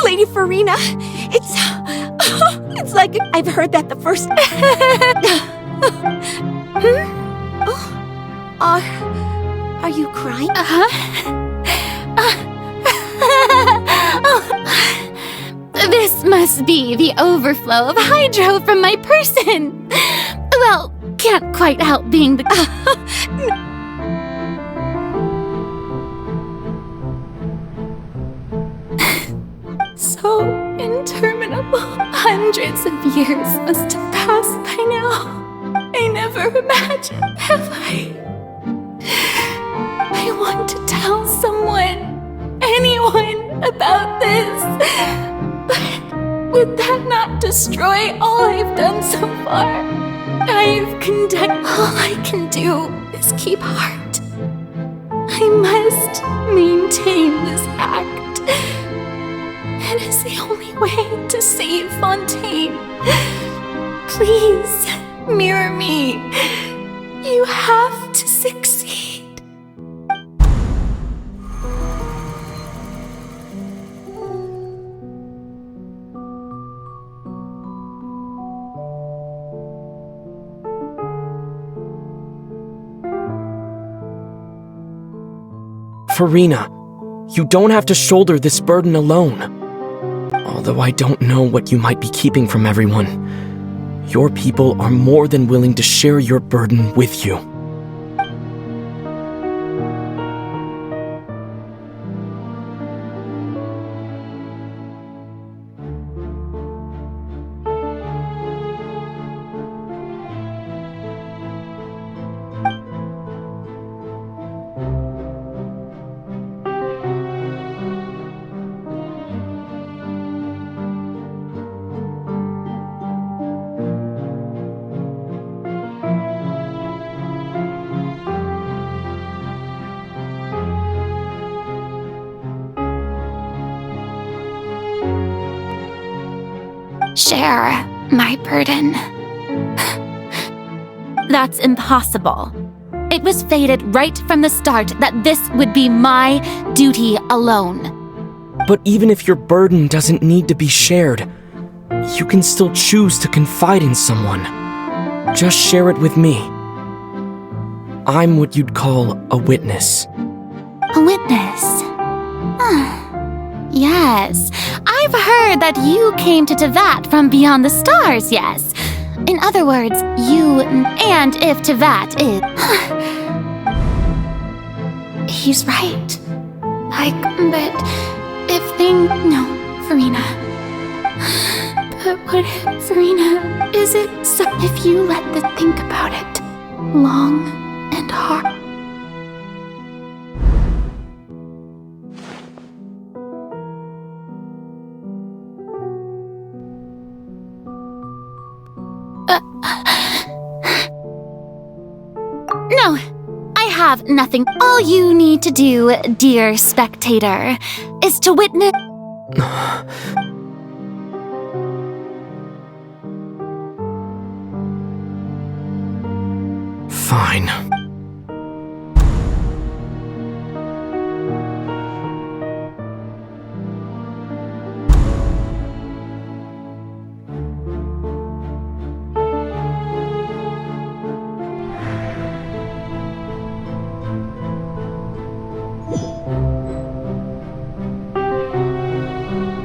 Lady Farina, it's like I've heard that the first... Are you crying? This must be the overflow of hydro from my person. Well, can't quite help being the... So interminable. Hundreds of years must have passed by now. I never imagined, have I? I want to tell someone, anyone, about this. But would that not destroy all I've done so far? I've conducted. All I can do is keep heart. I must maintain this act. It is the only way to save Fontaine. Please, mirror me. You have to succeed. Farina, you don't have to shoulder this burden alone. Although I don't know what you might be keeping from everyone, your people are more than willing to share your burden with you. Share my burden. That's impossible. It was fated right from the start that this would be my duty alone. But even if your burden doesn't need to be shared, you can still choose to confide in someone. Just share it with me. I'm what you'd call a witness. A witness? Yes, I've heard that you came to Tevat from beyond the stars, yes. In other words, and if Tevat is... He's right. But if no, Farina. But what if, Farina, is it so if you let the think about it long and hard? No, I have nothing. All you need to do, dear spectator, is to witness... Fine.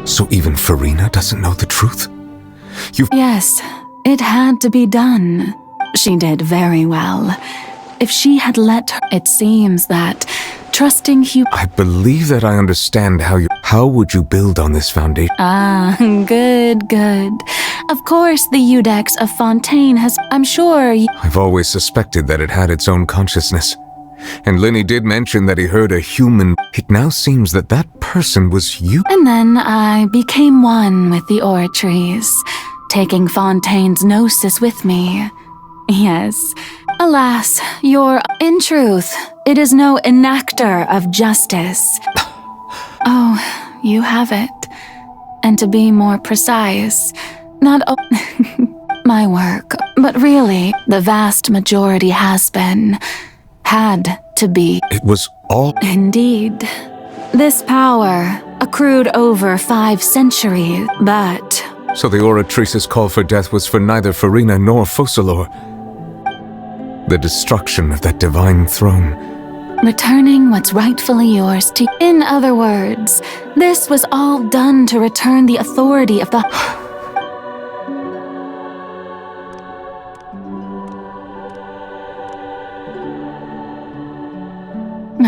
So even Farina doesn't know the truth? Yes, it had to be done. She did very well. If she had let her, it seems that trusting I believe that I understand how would you build on this foundation? Good. Of course the Eudex of Fontaine has, I'm sure I've always suspected that it had its own consciousness. And Lenny did mention that he heard a human. It now seems that that person was you. And then I became one with the oratories, taking Fontaine's gnosis with me. Yes. Alas, in truth, it is no enactor of justice. Oh, you have it. And to be more precise, not my work, but really, the vast majority had to be. It was all... Indeed. This power accrued over 5 centuries, but... So the oratrice's call for death was for neither Farina nor Focalor. The destruction of that divine throne. Returning what's rightfully yours to... In other words, this was all done to return the authority of the...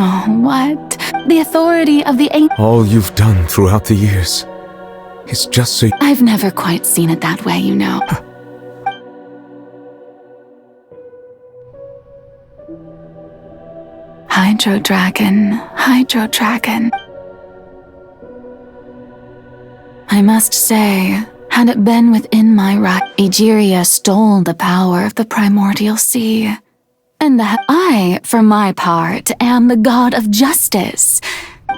Oh, what? The authority of the All you've done throughout the years is just so... I've never quite seen it that way, you know. Hydro Dragon. I must say, Had it been within my right, Egeria stole the power of the primordial sea. And I, for my part, am the god of justice.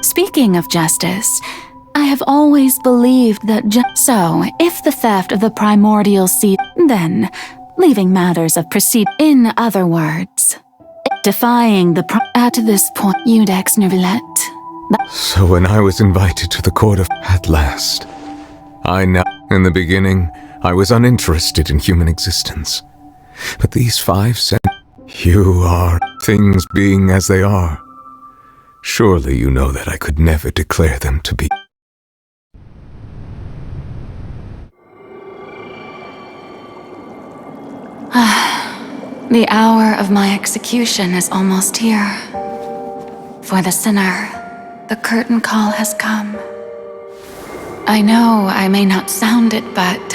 Speaking of justice, I have always believed that so, if the theft of the primordial sea, then, leaving matters of in other words, defying the at this point, Iudex Neuvillette. So when I was invited to the court of at last, I know in the beginning I was uninterested in human existence. But these 5 said, you are things being as they are. Surely you know that I could never declare them to be. The hour of my execution is almost here. For the sinner, the curtain call has come. I know I may not sound it, but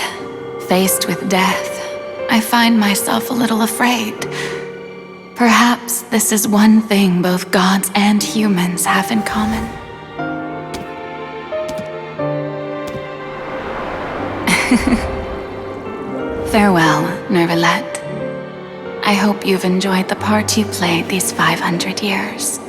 faced with death, I find myself a little afraid. Perhaps this is one thing both gods and humans have in common. Farewell, Neuvillette. I hope you've enjoyed the part you played these 500 years.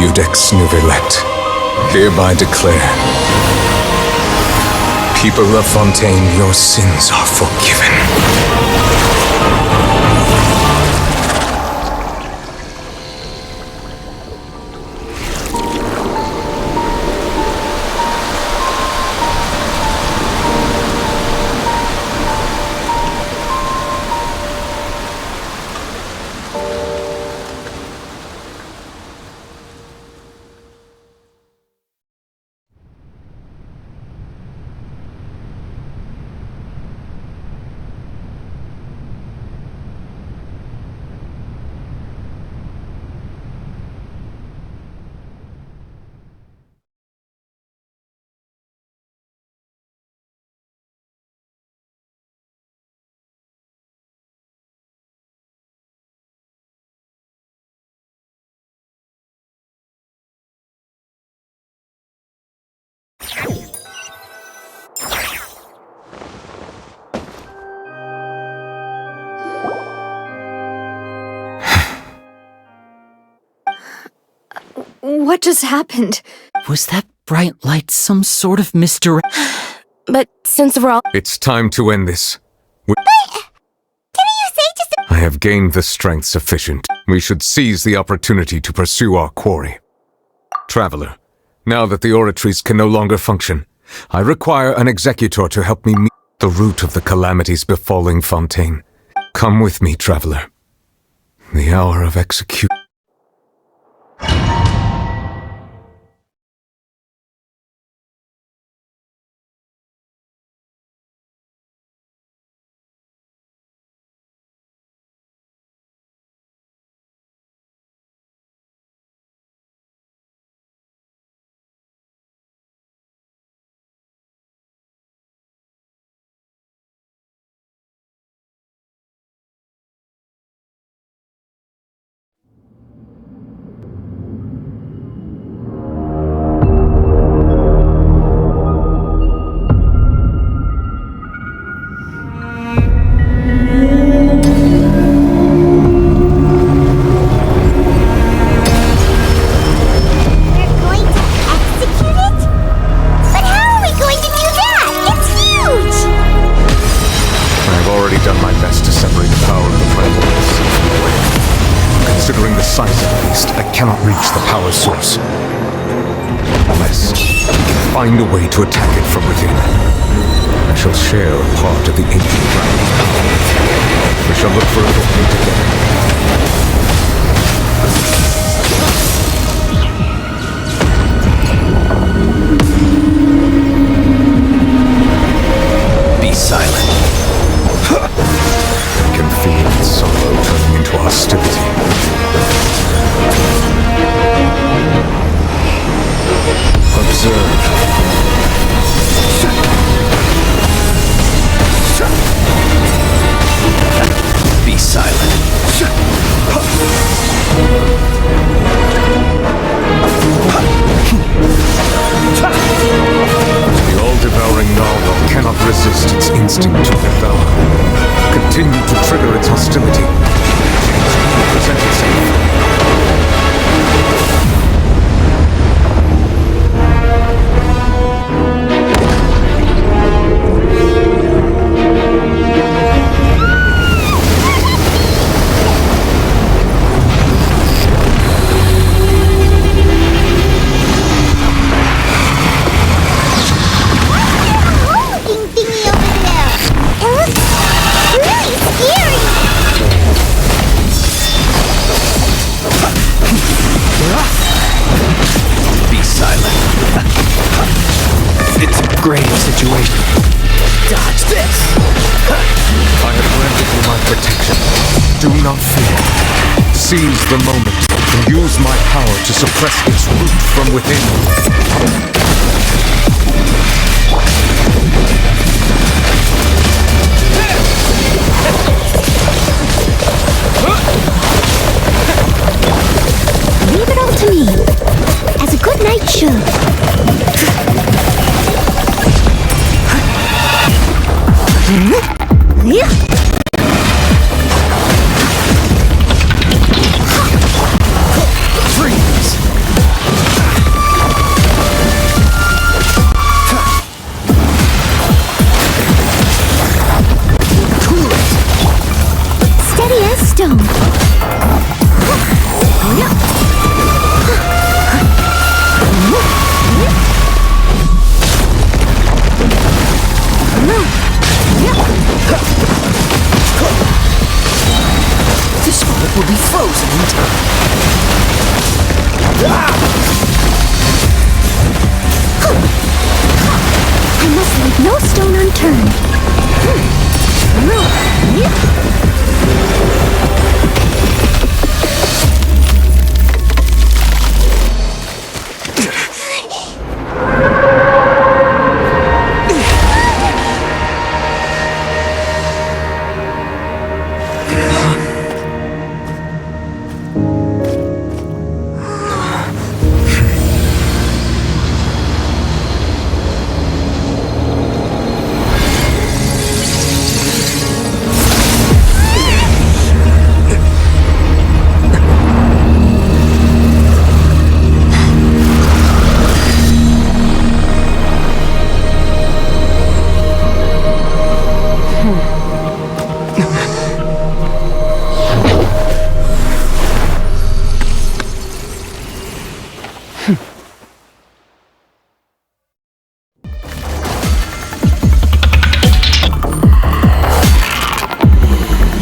Iudex Neuvillette, hereby declare, people of Fontaine, your sins are forgiven. What just happened? Was that bright light some sort of misdirect? But since we're all— It's time to end this. Didn't you say just I have gained the strength sufficient. We should seize the opportunity to pursue our quarry. Traveler, now that the oratories can no longer function, I require an executor to help me meet the root of the calamities befalling Fontaine. Come with me, traveler. The hour of execution. already done my best to separate the power of the primordials. Considering the size of the beast, I cannot reach the power source. Unless I can find a way to attack it from within. I shall share a part of the ancient dragon's power. We shall look for an opening together. Be silent. I can feel its sorrow turning into hostility. Observe. Be silent. The all-devouring narwhal cannot resist its instinct to devour. Continue to trigger its hostility. Chance will present itself. Grave situation. Dodge this! I have granted you my protection. Do not fear. Seize the moment and use my power to suppress its root from within. Leave it all to me, as a good knight should. Yeah. Freeze! Cool it. Steady as stone. This bullet will be frozen in time. I must leave no stone unturned.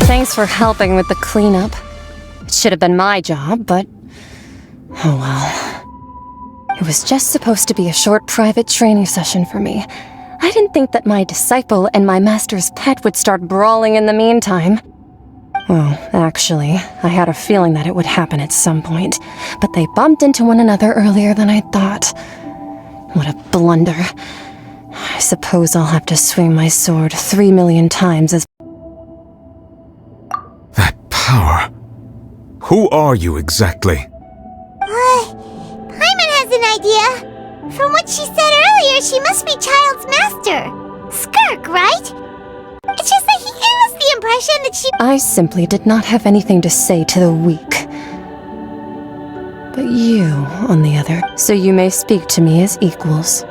Thanks for helping with the cleanup. It should have been my job, but... oh well. It was just supposed to be a short private training session for me. I didn't think that my disciple and my master's pet would start brawling in the meantime. Well, actually, I had a feeling that it would happen at some point, but they bumped into one another earlier than I thought. What a blunder. I suppose I'll have to swing my sword 3 million times as... Power. Who are you exactly? Paimon has an idea. From what she said earlier, she must be Child's master. Skirk, right? It's just that he gave us the impression that she... I simply did not have anything to say to the weak. But you, on the other, so you may speak to me as equals.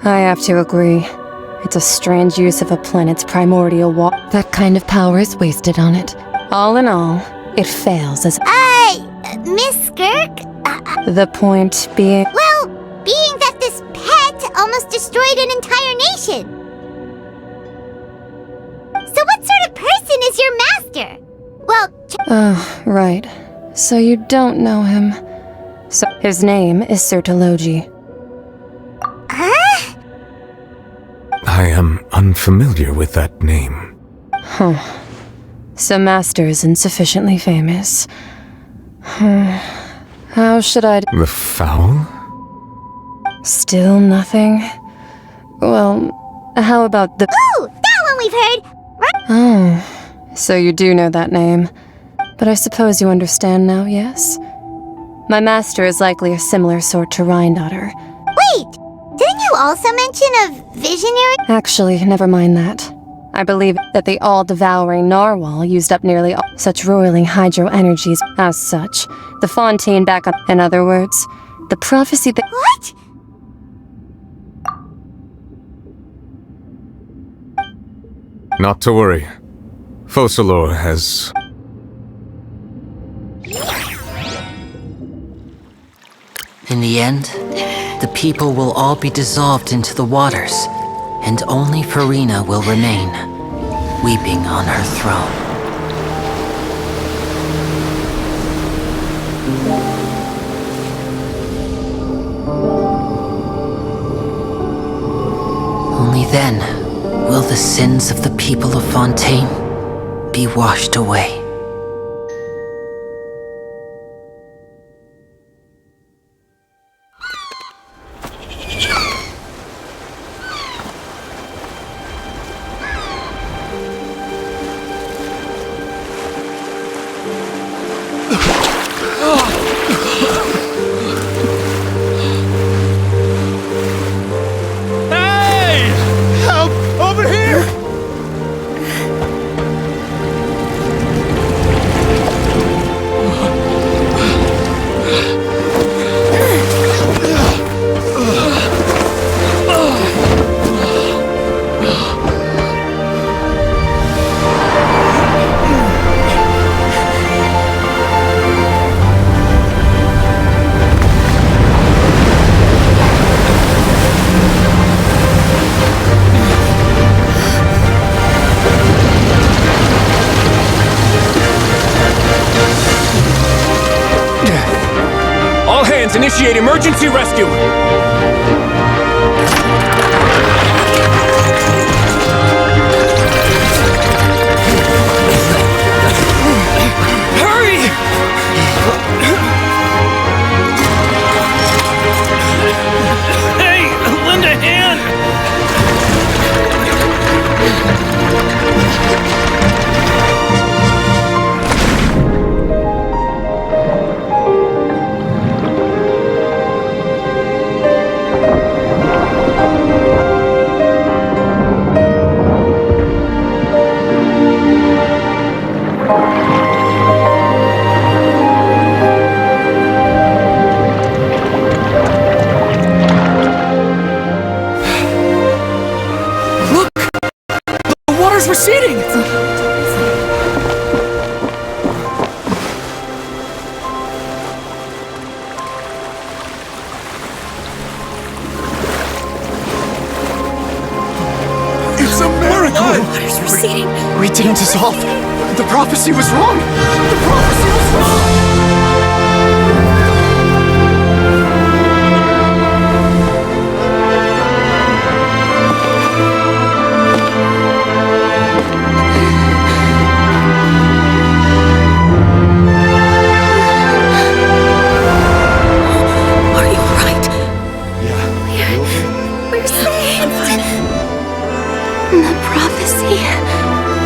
I have to agree. It's a strange use of a planet's primordial water. That kind of power is wasted on it. All in all, it fails as— Miss Skirk? The point being— Well, being that this pet almost destroyed an entire nation. So what sort of person is your master? Well— Oh, right. So you don't know him. So his name is Sir Taloji. Huh? I am unfamiliar with that name. Huh. So Master isn't sufficiently famous. How should I— The fowl? Still nothing? Well, how about the— Ooh, that one we've heard! Oh, so you do know that name. But I suppose you understand now, yes? My master is likely a similar sort to Rhindaughter. Wait! Didn't you also mention a visionary? Actually, never mind that. I believe that the all-devouring narwhal used up nearly all such roiling hydro energies. As such, the Fontaine back up— In other words, the prophecy that— What? Not to worry. Focalor has... In the end, the people will all be dissolved into the waters, and only Farina will remain, weeping on her throne. Only then will the sins of the people of Fontaine be washed away. Initiate emergency rescue! Hurry! Hey, lend a hand! Receding! It's a miracle! Water's receding. We didn't dissolve. The prophecy was wrong. The prophecy was wrong. The prophecy was wrong.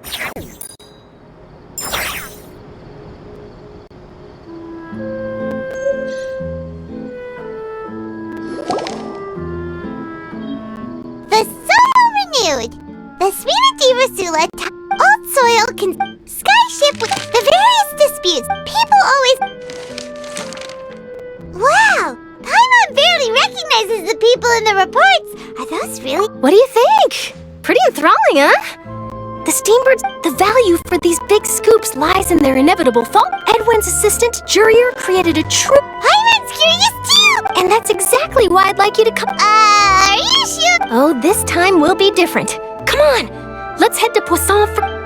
The soil renewed. The Sweet Rasula old soil can skyship with the various disputes. People always. Wow! Paimon barely recognizes the people in the reports. Are those really? What do you think? Pretty enthralling, huh? The Steambirds, the value for these big scoops lies in their inevitable fall. Edwin's assistant, Jurier, created a true... Paimon's curious too! And that's exactly why I'd like you to come... Are you sure? Oh, this time will be different. Come on! Let's head to Poisson for...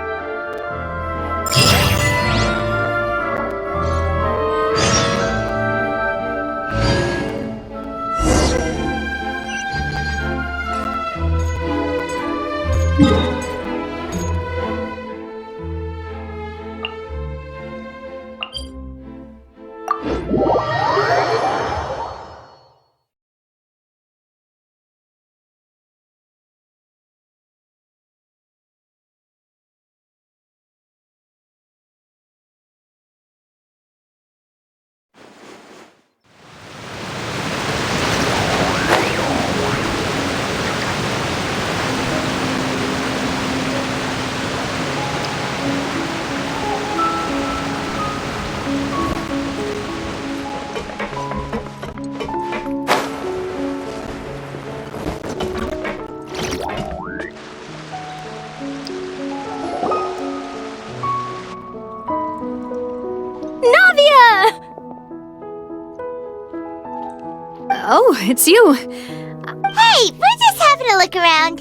Oh, it's you. Hey, we're just having a look around.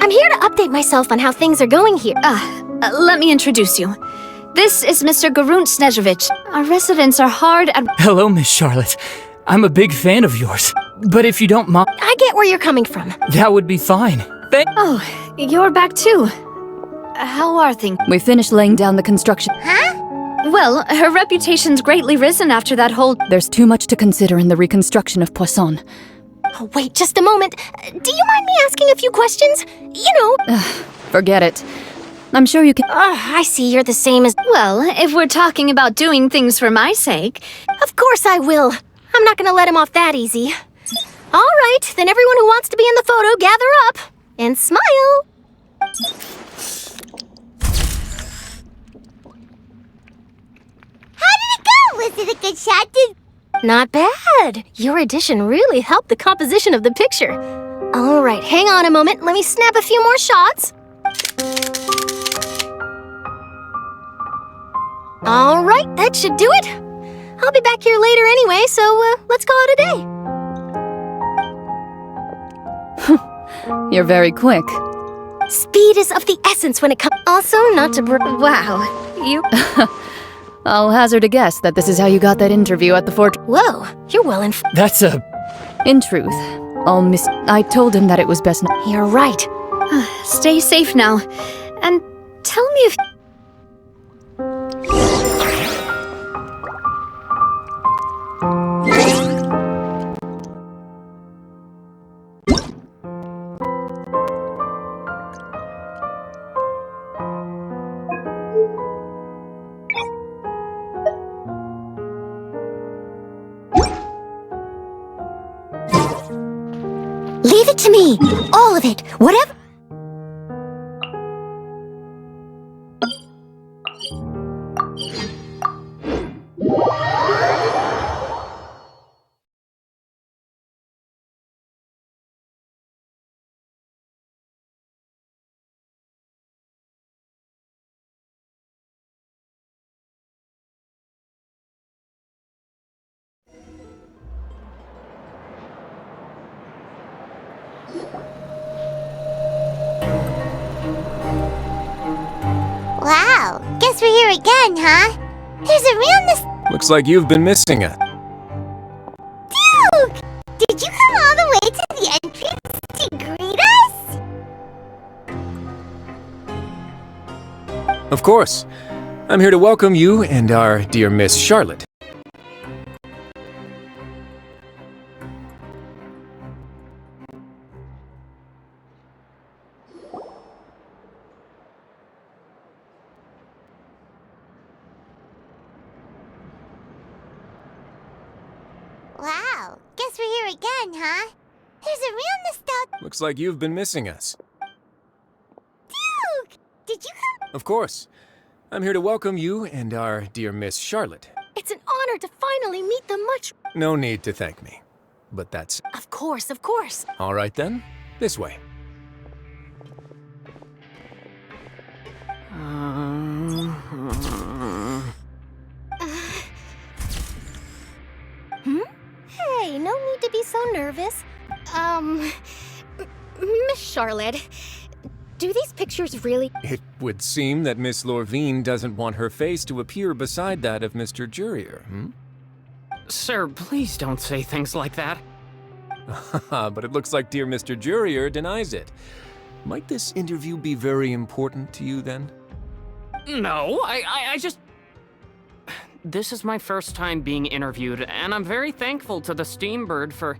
I'm here to update myself on how things are going here. Let me introduce you. This is Mr. Garunt Snezhovich. Our residents are hard at... Hello, Miss Charlotte. I'm a big fan of yours. But if you don't mind... I get where you're coming from. That would be fine. Oh, you're back too. How are things? We finished laying down the construction. Huh? Well, her reputation's greatly risen after that whole... There's too much to consider in the reconstruction of Poisson. Oh, wait just a moment. Do you mind me asking a few questions? You know... Forget it. I'm sure you can... I see you're the same as... Well, if we're talking about doing things for my sake, of course I will. I'm not gonna let him off that easy. All right, then everyone who wants to be in the photo, gather up. And smile. How did it go? Was it a good shot? Not bad. Your addition really helped the composition of the picture. All right, hang on a moment. Let me snap a few more shots. All right, that should do it. I'll be back here later anyway, so let's call it a day. You're very quick. Speed is of the essence when it comes... Also, not to wow, you... I'll hazard a guess that this is how you got that interview at the fort. Whoa, you're well informed. That's a... In truth, I told him that it was best not... You're right. Stay safe now. And tell me if... Leave it to me. All of it. Whatever. Wow, guess we're here again, huh? There's a real Looks like you've been missing it. Duke! Did you come all the way to the entrance to greet us? Of course. I'm here to welcome you and our dear Miss Charlotte. again, huh? There's a real nostalgia. Looks like you've been missing us. Duke! Did you come? Of course. I'm here to welcome you and our dear Miss Charlotte. It's an honor to finally meet the much... No need to thank me. But that's... Of course, of course. All right then. This way. Hey, no need to be so nervous. Miss Charlotte, do these pictures really... It would seem that Miss Lorvine doesn't want her face to appear beside that of Mr. Jurier, Sir, please don't say things like that. But it looks like dear Mr. Jurier denies it. Might this interview be very important to you then? No, I just... This is my first time being interviewed, and I'm very thankful to the Steambird for...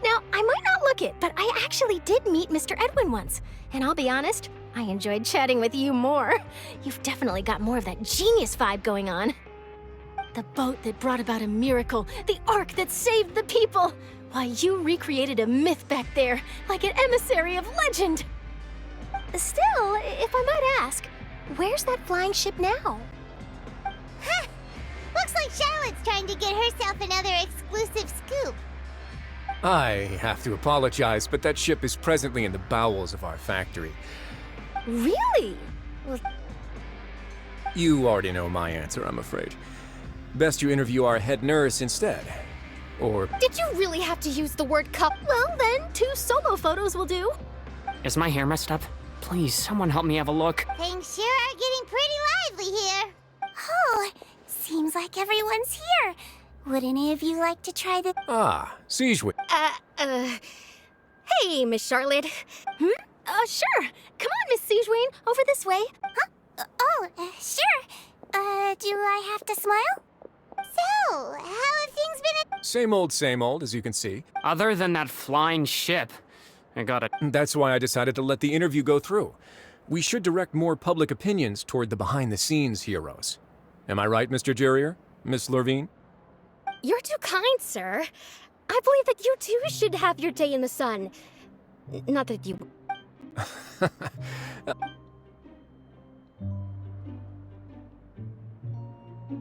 Now, I might not look it, but I actually did meet Mr. Edwin once. And I'll be honest, I enjoyed chatting with you more. You've definitely got more of that genius vibe going on. The boat that brought about a miracle, the ark that saved the people. Why, you recreated a myth back there, like an emissary of legend. Still, if I might ask, where's that flying ship now? Huh! Looks like Charlotte's trying to get herself another exclusive scoop. I have to apologize, but that ship is presently in the bowels of our factory. Really? Well, You already know my answer, I'm afraid. Best you interview our head nurse instead. Or... did you really have to use the word cup? Well, then, 2 solo photos will do. Is my hair messed up? Please, someone help me have a look. Things sure are getting pretty lively here. Oh, seems like everyone's here. Would any of you like to try the... Ah, Siegewin. Hey, Miss Charlotte. Sure. Come on, Miss Siegewin, over this way. Huh? Sure. Do I have to smile? So, how have things been Same old, as you can see. Other than that flying ship, I got it. That's why I decided to let the interview go through. We should direct more public opinions toward the behind-the-scenes heroes. Am I right, Mr. Jurier? Miss Lorvine? You're too kind, sir. I believe that you too should have your day in the sun. Not that you...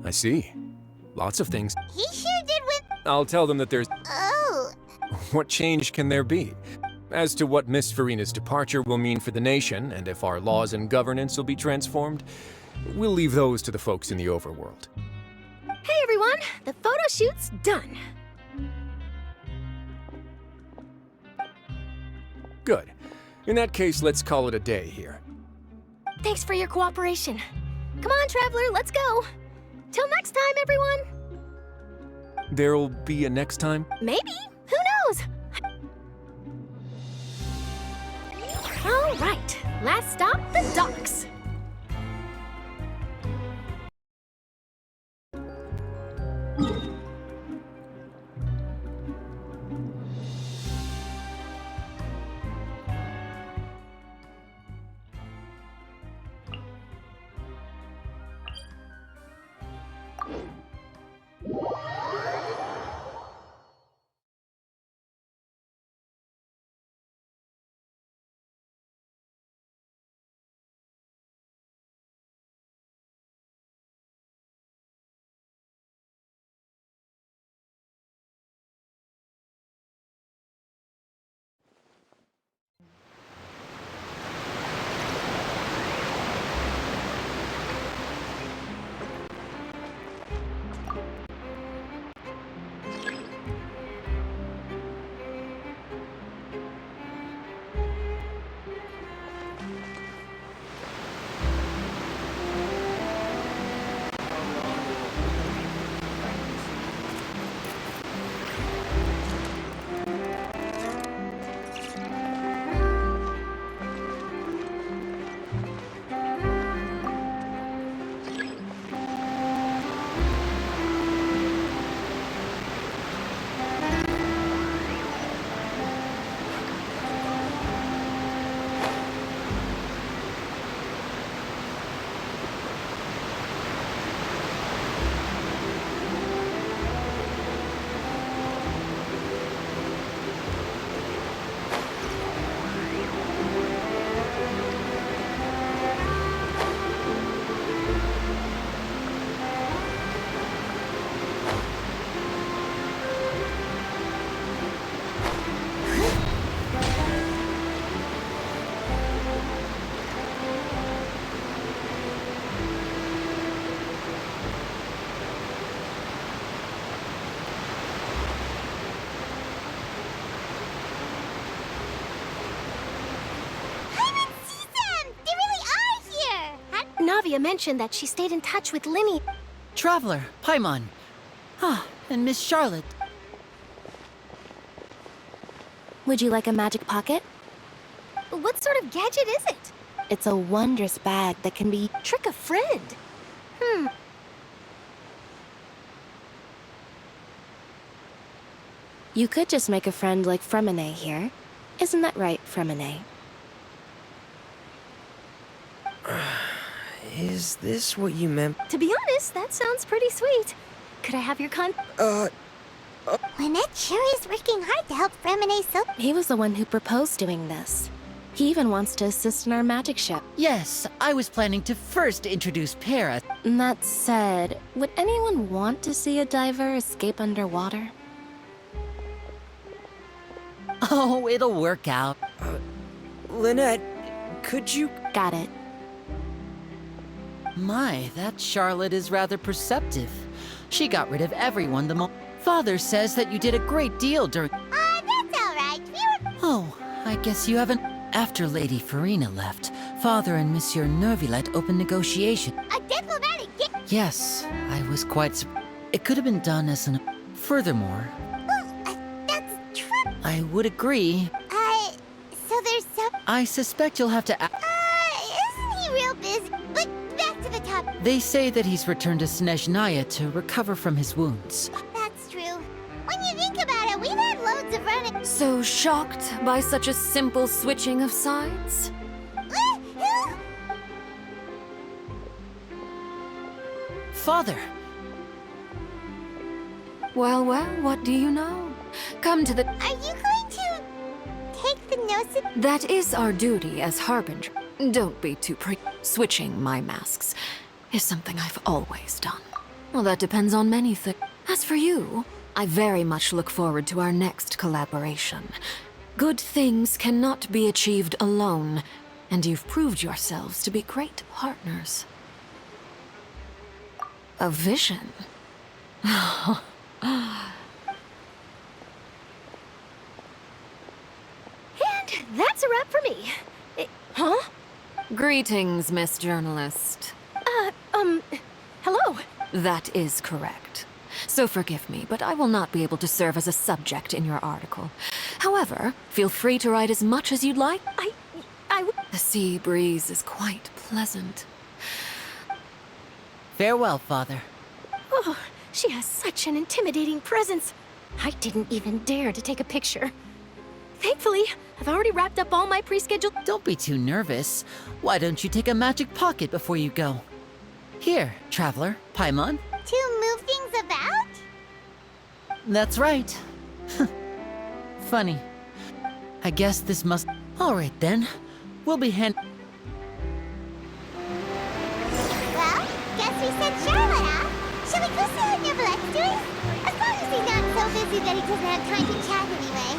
I see. Lots of things. He sure did with... I'll tell them that there's... Oh. What change can there be? As to what Miss Farina's departure will mean for the nation, and if our laws and governance will be transformed, we'll leave those to the folks in the overworld. Hey, everyone. The photo shoot's done. Good. In that case, let's call it a day here. Thanks for your cooperation. Come on, Traveler, let's go. Till next time, everyone. There'll be a next time? Maybe. Who knows? All right. Last stop, the docks. Navia mentioned that she stayed in touch with Linny. Traveler, Paimon. Ah, and Miss Charlotte. Would you like a magic pocket? What sort of gadget is it? It's a wondrous bag that can be... Trick a friend. You could just make a friend like Fremine here. Isn't that right, Fremine? Is this what you meant? To be honest, that sounds pretty sweet. Could I have your Lynette sure is working hard to help Fremine so... He was the one who proposed doing this. He even wants to assist in our magic ship. Yes, I was planning to first introduce Para. That said, would anyone want to see a diver escape underwater? Oh, it'll work out. Lynette, could you... Got it. My, that Charlotte is rather perceptive. She got rid of everyone the moment. Father says that you did a great deal during... that's alright. Oh, I guess you haven't... After Lady Farina left, Father and Monsieur Nervilette opened negotiation. A diplomatic gift? Yes, I was quite It could have been done as an... Furthermore... That's true. I would agree. So there's some... I suspect you'll have to... Isn't he real busy? But back to the topic. They say that he's returned to Snezhnaya to recover from his wounds. That's true. When you think about it, we've had loads of running. So shocked by such a simple switching of sides? Father! Well, what do you know? Come to the... Are you going to take the gnosis? That is our duty as Harbinger. Don't be too Switching my masks is something I've always done. Well, that depends on many things. As for you, I very much look forward to our next collaboration. Good things cannot be achieved alone, and you've proved yourselves to be great partners. A vision? And that's a wrap for me. Huh? Greetings, Miss Journalist. Hello. That is correct. So forgive me, but I will not be able to serve as a subject in your article. However, feel free to write as much as you'd like. The sea breeze is quite pleasant. Farewell, Father. Oh, she has such an intimidating presence. I didn't even dare to take a picture. Thankfully, I've already wrapped up all my pre-scheduled... Don't be too nervous. Why don't you take a magic pocket before you go? Here, Traveler, Paimon. To move things about? That's right. Funny. I guess this must... Alright then. We'll be Well, guess we sent Charlotte off. Shall we go see how Nervilette's doing? As long as he's not so busy that he doesn't have time to chat anyway.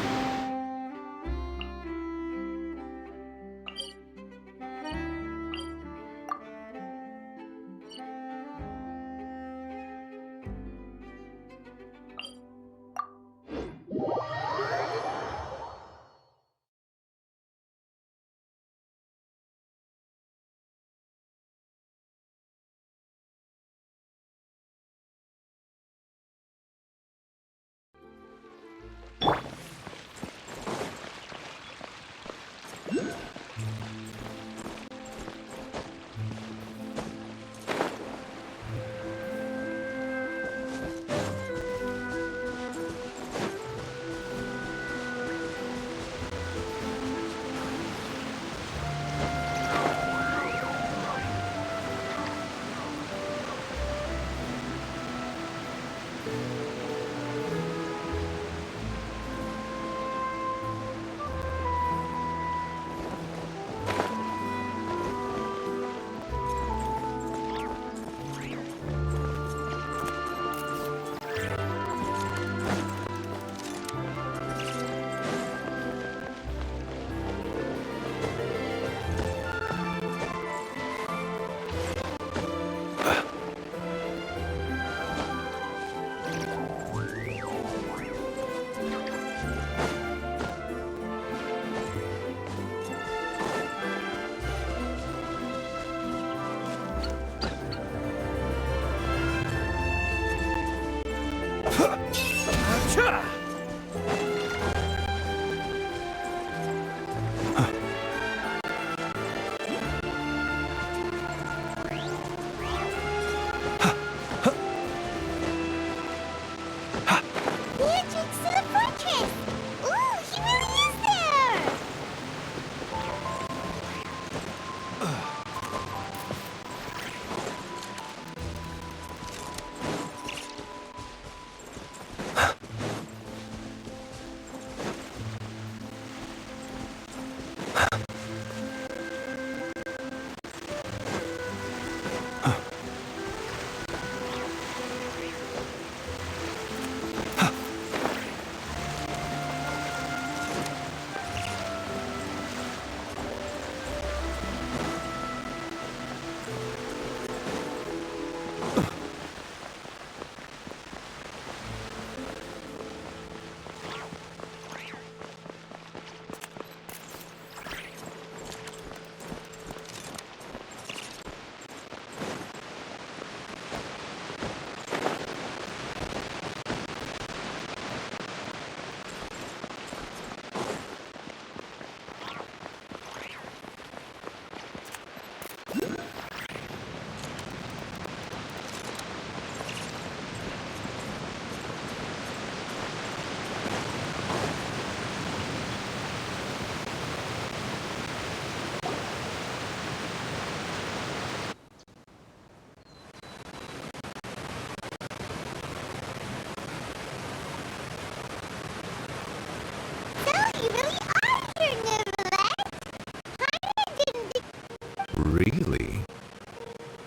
Really?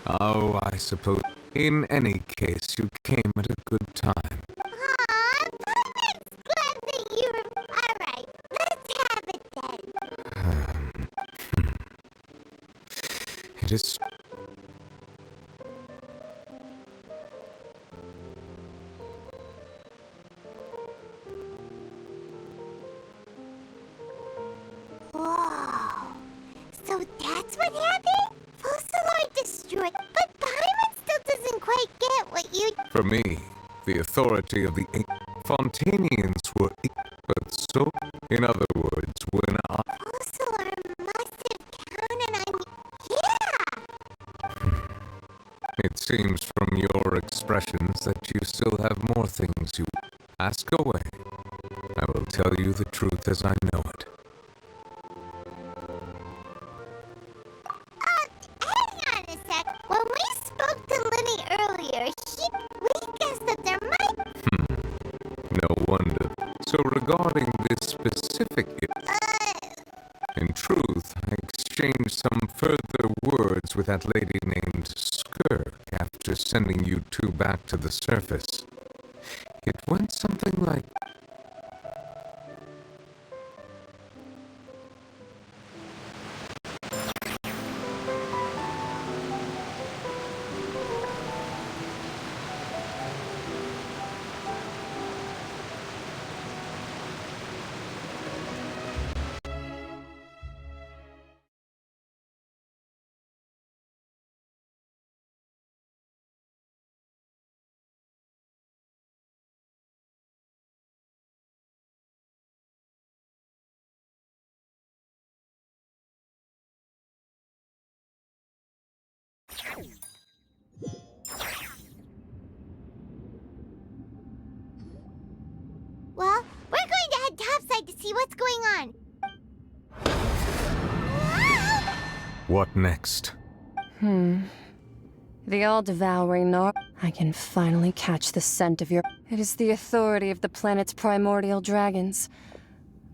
Oh, I suppose. In any case, you came at a good time. Aw, I'm glad that you were... Alright, let's have it then. It is... Whoa. So that's what happened? Fossilor destroyed... But Paimon still doesn't quite get what you... For me, the authority of the Fontainians were... But so, in other words, when I... Fossilor must have counted on you. Yeah! It seems from your expressions that you still have more things you... Ask away. I will tell you the truth as I know it. Hang on a sec. When we spoke to Lenny earlier, we guessed that there might... No wonder. So regarding this specific... In truth, I exchanged some further words with that lady named Skirk after sending you two back to the surface. It went something like... Well, we're going to head topside to see what's going on. What next? The all-devouring Nor... I can finally catch the scent of your... It is the authority of the planet's primordial dragons.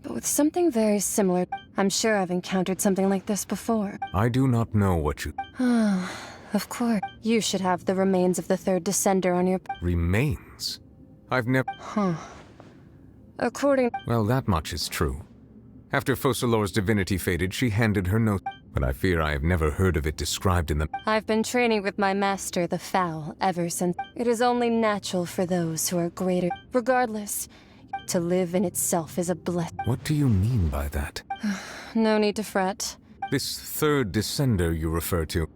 But with something very similar. I'm sure I've encountered something like this before. I do not know what you... Of course. You should have the remains of the third descender on your... Remains? I've never... According... Well, that much is true. After Fossilor's divinity faded, she handed her note, but I fear I have never heard of it described in the... I've been training with my master, the Fowl, ever since. It is only natural for those who are greater. Regardless, to live in itself is a blessing. What do you mean by that? No need to fret. This third descender you refer to...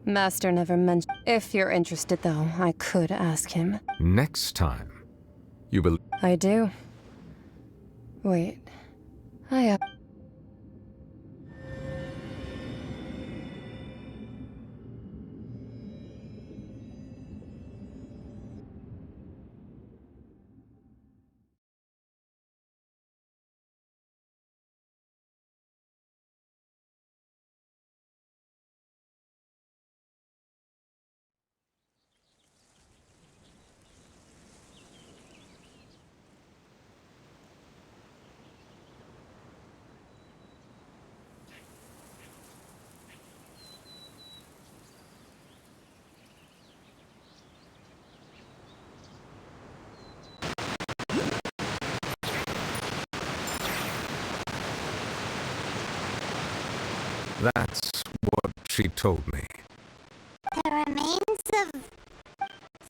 Master never mentioned... If you're interested, though, I could ask him. Next time, you will... I do. Wait. I... That's what she told me. The remains of...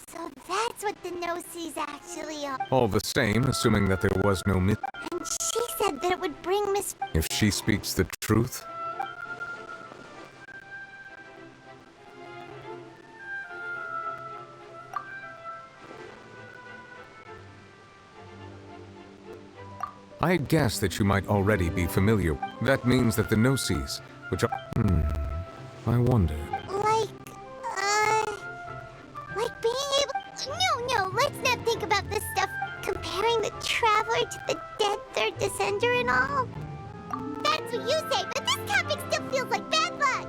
So that's what the Gnosis actually are. All the same, assuming that there was no myth... And she said that it would bring Miss... If she speaks the truth... I guessed that you might already be familiar. That means that the Gnosis, which are... I wonder... Like being able... No, let's not think about this stuff. Comparing the Traveler to the dead third descender and all. That's what you say, but this topic still feels like bad luck.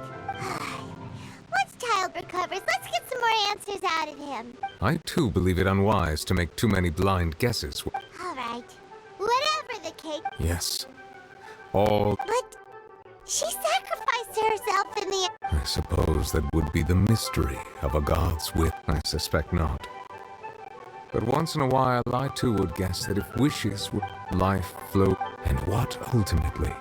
Once Child recovers, let's get some more answers out of him. I too believe it unwise to make too many blind guesses. Alright. Whatever the case. Yes. All... But She sacrificed herself in the... I suppose that would be the mystery of a god's will. I suspect not. But once in a while, I too would guess that if wishes were life flow, and what ultimately